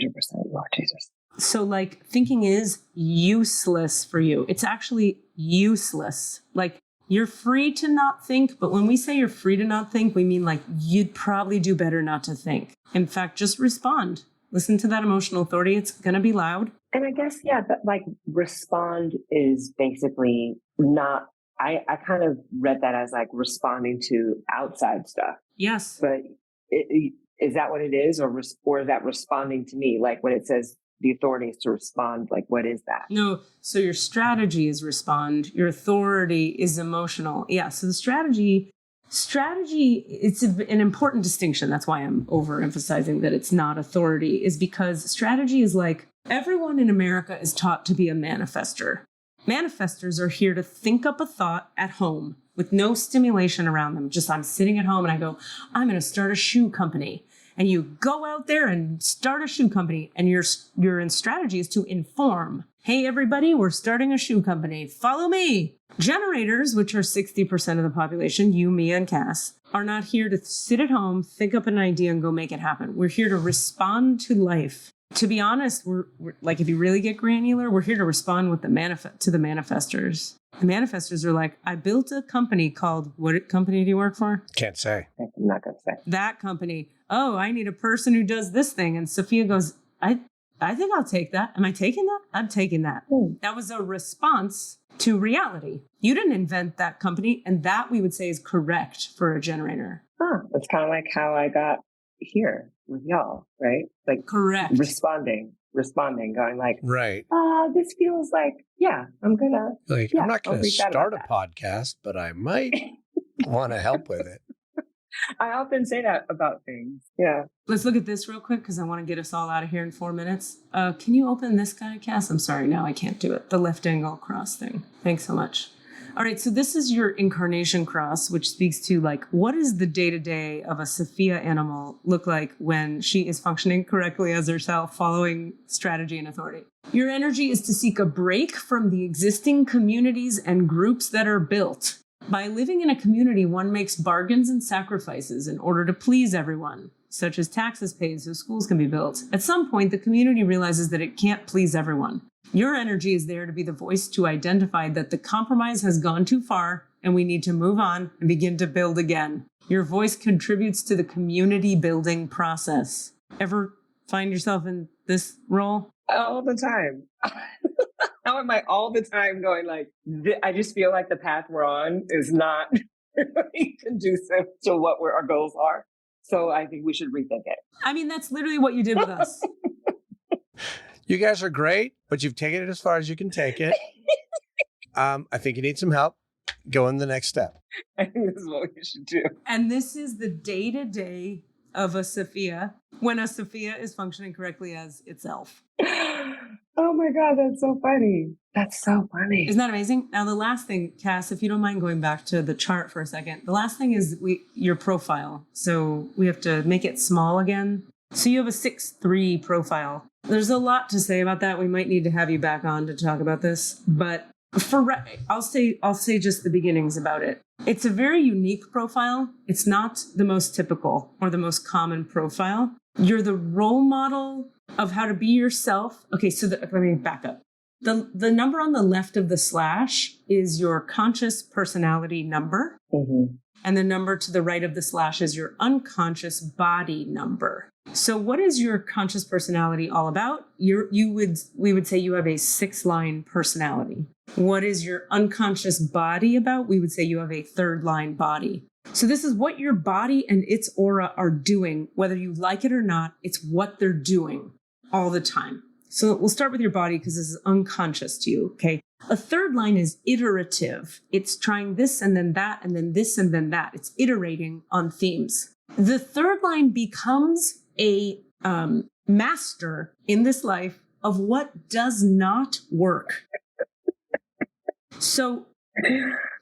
Lord Jesus. So like, thinking is useless for you. It's actually useless. Like, you're free to not think, but when we say you're free to not think, we mean like, you'd probably do better not to think. In fact, just respond. Listen to that emotional authority. It's going to be loud. And I guess, yeah, but like, respond is basically not, I kind of read that as like responding to outside stuff. Yes. But is that what it is? Or is that responding to me? Like, when it says the authority is to respond, like, what is that? No. So your strategy is respond. Your authority is emotional. Yeah. So the strategy, it's an important distinction. That's why I'm overemphasizing that it's not authority, is because strategy is like, everyone in America is taught to be a manifester. Manifestors are here to think up a thought at home with no stimulation around them. Just, I'm sitting at home and I go, I'm going to start a shoe company. and you go out there and start a shoe company, and your strategy is to inform. Hey, everybody, we're starting a shoe company. Follow me. Generators, which are 60% of the population, you, me, and Cass, are not here to sit at home, think up an idea, and go make it happen. We're here to respond to life. To be honest, we're like, if you really get granular, we're here to respond with the manifestors. The manifestors are like, I built a company called, what company do you work for? Can't say. I'm not going to say. That company. Oh, I need a person who does this thing. And Safiya goes, I think I'll take that. Am I taking that? I'm taking that. That was a response to reality. You didn't invent that company. And that we would say is correct for a generator. It's kind of like how I got here with y'all, right? Like correct. Responding, going like, right. This feels like, I'm gonna. Like, I'm not going to start a podcast, but I might want to help with it. I often say that about things. Yeah. Let's look at this real quick because I want to get us all out of here in 4 minutes. Can you open this guy, Cass? I'm sorry, now I can't do it. The left angle cross thing. Thanks so much. All right, so this is your incarnation cross, which speaks to like, what does the day-to-day of a Safiya animal look like when she is functioning correctly as herself, following strategy and authority? Your energy is to seek a break from the existing communities and groups that are built. By living in a community, one makes bargains and sacrifices in order to please everyone, such as taxes paid so schools can be built. At some point, the community realizes that it can't please everyone. Your energy is there to be the voice to identify that the compromise has gone too far and we need to move on and begin to build again. Your voice contributes to the community building process. Ever find yourself in this role? All the time. How am I all the time going like, I just feel like the path we're on is not really conducive to what our goals are. So I think we should rethink it. I mean, that's literally what you did with us. You guys are great, but you've taken it as far as you can take it. I think you need some help. Go in the next step. I think this is what we should do. And this is the day-to-day of a Safiya when a Safiya is functioning correctly as itself. Oh my God, that's so funny. That's so funny. Isn't that amazing? Now, the last thing, Cass, if you don't mind going back to the chart for a second, the last thing is your profile. So we have to make it small again. So you have a 6-3 profile. There's a lot to say about that. We might need to have you back on to talk about this, but I'll say just the beginnings about it. It's a very unique profile. It's not the most typical or the most common profile. You're the role model of how to be yourself. Okay, so let me back up. The number on the left of the slash is your conscious personality number. Mm-hmm. And the number to the right of the slash is your unconscious body number. So what is your conscious personality all about? We would say you have a 6-line personality. What is your unconscious body about? We would say you have a 3rd-line body. So this is what your body and its aura are doing, whether you like it or not. It's what they're doing all the time. So we'll start with your body because this is unconscious to you, okay? A 3rd line is iterative. It's trying this and then that and then this and then that. It's iterating on themes. The 3rd line becomes a master in this life of what does not work. So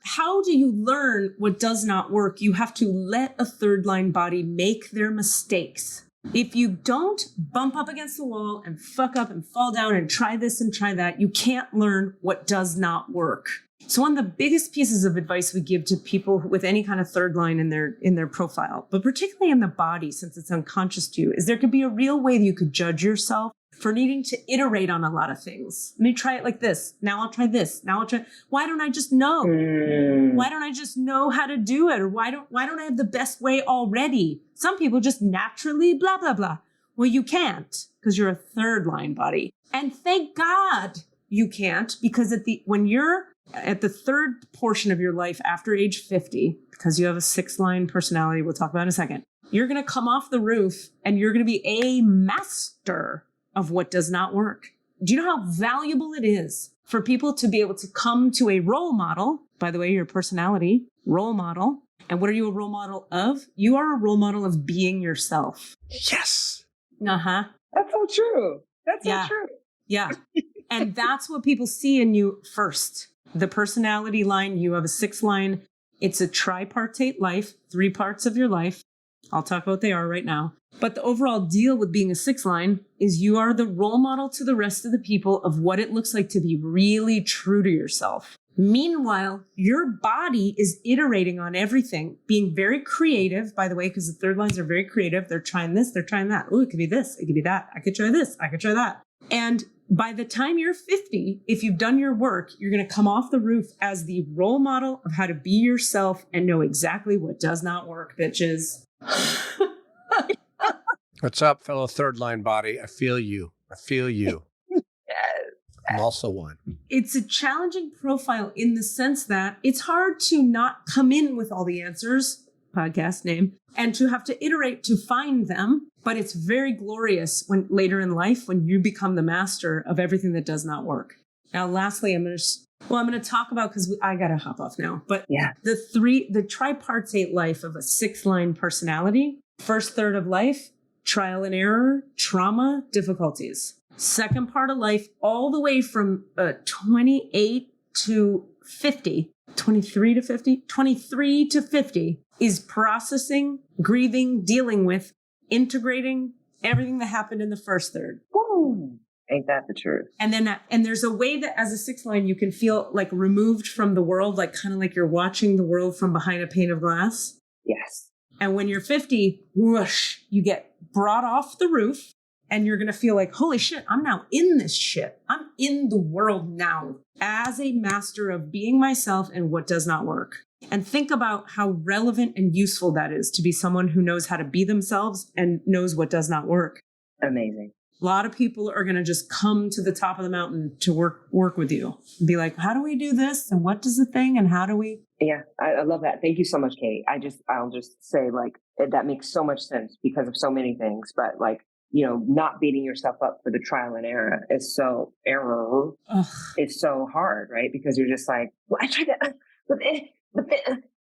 how do you learn what does not work? You have to let a 3rd line body make their mistakes. If you don't bump up against the wall and fuck up and fall down and try this and try that, you can't learn what does not work. So one of the biggest pieces of advice we give to people with any kind of 3rd line in their profile, but particularly in the body, since it's unconscious to you, is there could be a real way that you could judge yourself for needing to iterate on a lot of things. Let me try it like this. Now I'll try this. Now I'll try. Why don't I just know? Why don't I just know how to do it? Or why don't I have the best way already? Some people just naturally blah, blah, blah. Well, you can't because you're a 3rd line body. And thank God you can't, because when you're at the 3rd portion of your life after age 50, because you have a 6-line personality we'll talk about in a second, you're going to come off the roof and you're going to be a master of what does not work. Do you know how valuable it is for people to be able to come to a role model? By the way, your personality, role model. And what are you a role model of? You are a role model of being yourself. Yes. Uh-huh. That's so true. That's so true. Yeah. And that's what people see in you first. The personality line, you have a 6 line. It's a tripartite life, 3 parts of your life. I'll talk about what they are right now. But the overall deal with being a 6 line is you are the role model to the rest of the people of what it looks like to be really true to yourself. Meanwhile, your body is iterating on everything, being very creative, by the way, because the 3rd lines are very creative. They're trying this, they're trying that. Oh, it could be this, it could be that. I could try this, I could try that. And by the time you're 50, if you've done your work, you're going to come off the roof as the role model of how to be yourself and know exactly what does not work, bitches. What's up, fellow 3rd line body? I feel you. I feel you. I'm also one. It's a challenging profile in the sense that it's hard to not come in with all the answers, podcast name, and to have to iterate to find them. But it's very glorious when later in life, when you become the master of everything that does not work. Now, lastly, I'm going to talk about, because I got to hop off now, but the tripartite life of a 6 line personality, first third of life, trial and error, trauma, difficulties. Second part of life, all the way from 28 to 50, 23 to 50, 23 to 50 is processing, grieving, dealing with, integrating everything that happened in the first third. Woo! Ain't that the truth? And then, and there's a way that as a 6 line, you can feel like removed from the world, like kind of like you're watching the world from behind a pane of glass. Yes. And when you're 50, whoosh, you get brought off the roof. And you're going to feel like, holy shit, I'm now in this shit. I'm in the world now as a master of being myself and what does not work. And think about how relevant and useful that is to be someone who knows how to be themselves and knows what does not work. Amazing. A lot of people are going to just come to the top of the mountain to work with you. Be like, how do we do this? And what does the thing? And how do we? Yeah, I love that. Thank you so much, Kate. I'll just say like, that makes so much sense because of so many things, but like, you know, not beating yourself up for the trial and error is so it's so hard, right? Because you're just like, well, I tried that,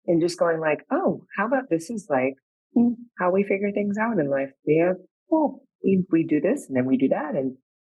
and just going like, oh, how about this is like how we figure things out in life? Yeah, well, we do this and then we do that,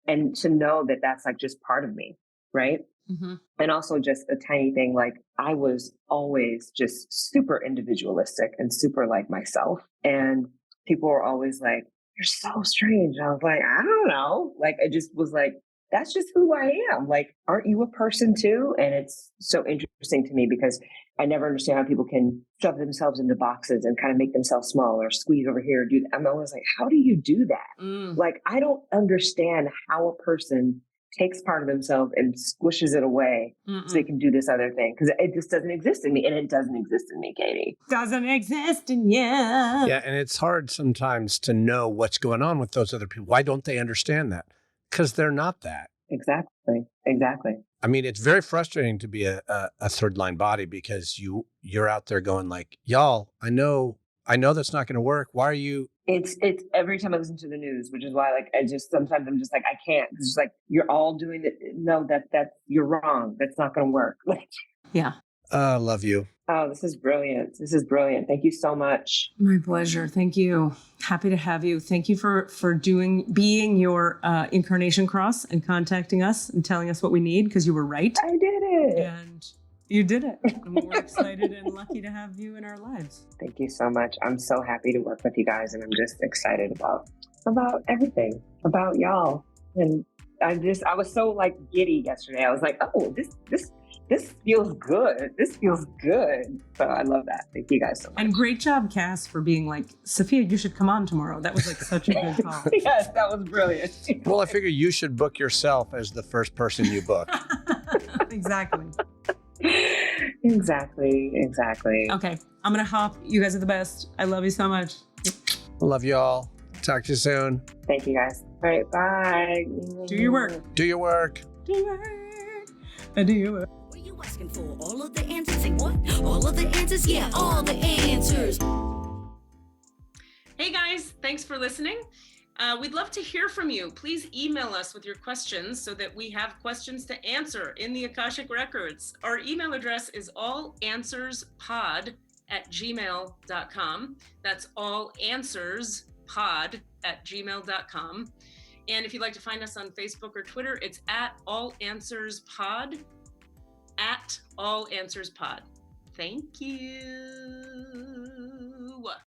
and to know that that's like just part of me, right? Mm-hmm. And also just a tiny thing, like I was always just super individualistic and super like myself, and people were always like, you're so strange. I was like, I don't know. Like, I just was like, that's just who I am. Like, aren't you a person too? And it's so interesting to me because I never understand how people can shove themselves into boxes and kind of make themselves small or squeeze over here. Do that. I'm always like, how do you do that? Like, I don't understand how a person takes part of themselves and squishes it away so they can do this other thing. Because it just doesn't exist in me. And it doesn't exist in me, Katie. Doesn't exist in you. Yeah, and it's hard sometimes to know what's going on with those other people. Why don't they understand that? Because they're not that. Exactly. I mean, it's very frustrating to be a 3rd line body because you're out there going like, y'all, I know that's not going to work. Why are you? It's every time I listen to the news, which is why like sometimes I'm just like, I can't. It's just like, you're all doing it. No, that you're wrong. That's not going to work. Yeah. I love you. Oh, this is brilliant. Thank you so much. My pleasure. Thank you. Happy to have you. Thank you for being your incarnation cross and contacting us and telling us what we need, because you were right. I did it. And you did it. And we're excited and lucky to have you in our lives. Thank you so much. I'm so happy to work with you guys, and I'm just excited about everything, about y'all. And I was so like giddy yesterday. I was like, oh, this feels good. This feels good. So I love that. Thank you guys so much. And great job, Cass, for being like, Safiya, you should come on tomorrow. That was like such a good call. Yes, that was brilliant. Well, I figure you should book yourself as the first person you book. Exactly. Exactly. Okay, I'm going to hop. You guys are the best. I love you so much. Love y'all. Talk to you soon. Thank you guys. All right, bye. Do your work. Do your work. Do your work. Do your work. What are you asking for? All of the answers? Say what? All of the answers? Yeah, all the answers. Hey guys, thanks for listening. We'd love to hear from you. Please email us with your questions so that we have questions to answer in the Akashic Records. Our email address is allanswerspod@gmail.com. That's allanswerspod@gmail.com. And if you'd like to find us on Facebook or Twitter, it's @allanswerspod, @allanswerspod. Thank you.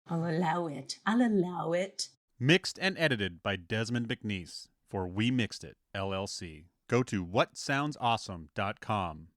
I'll allow it. I'll allow it. Mixed and edited by Desmond McNeese for We Mixed It, LLC. Go to whatsoundsawesome.com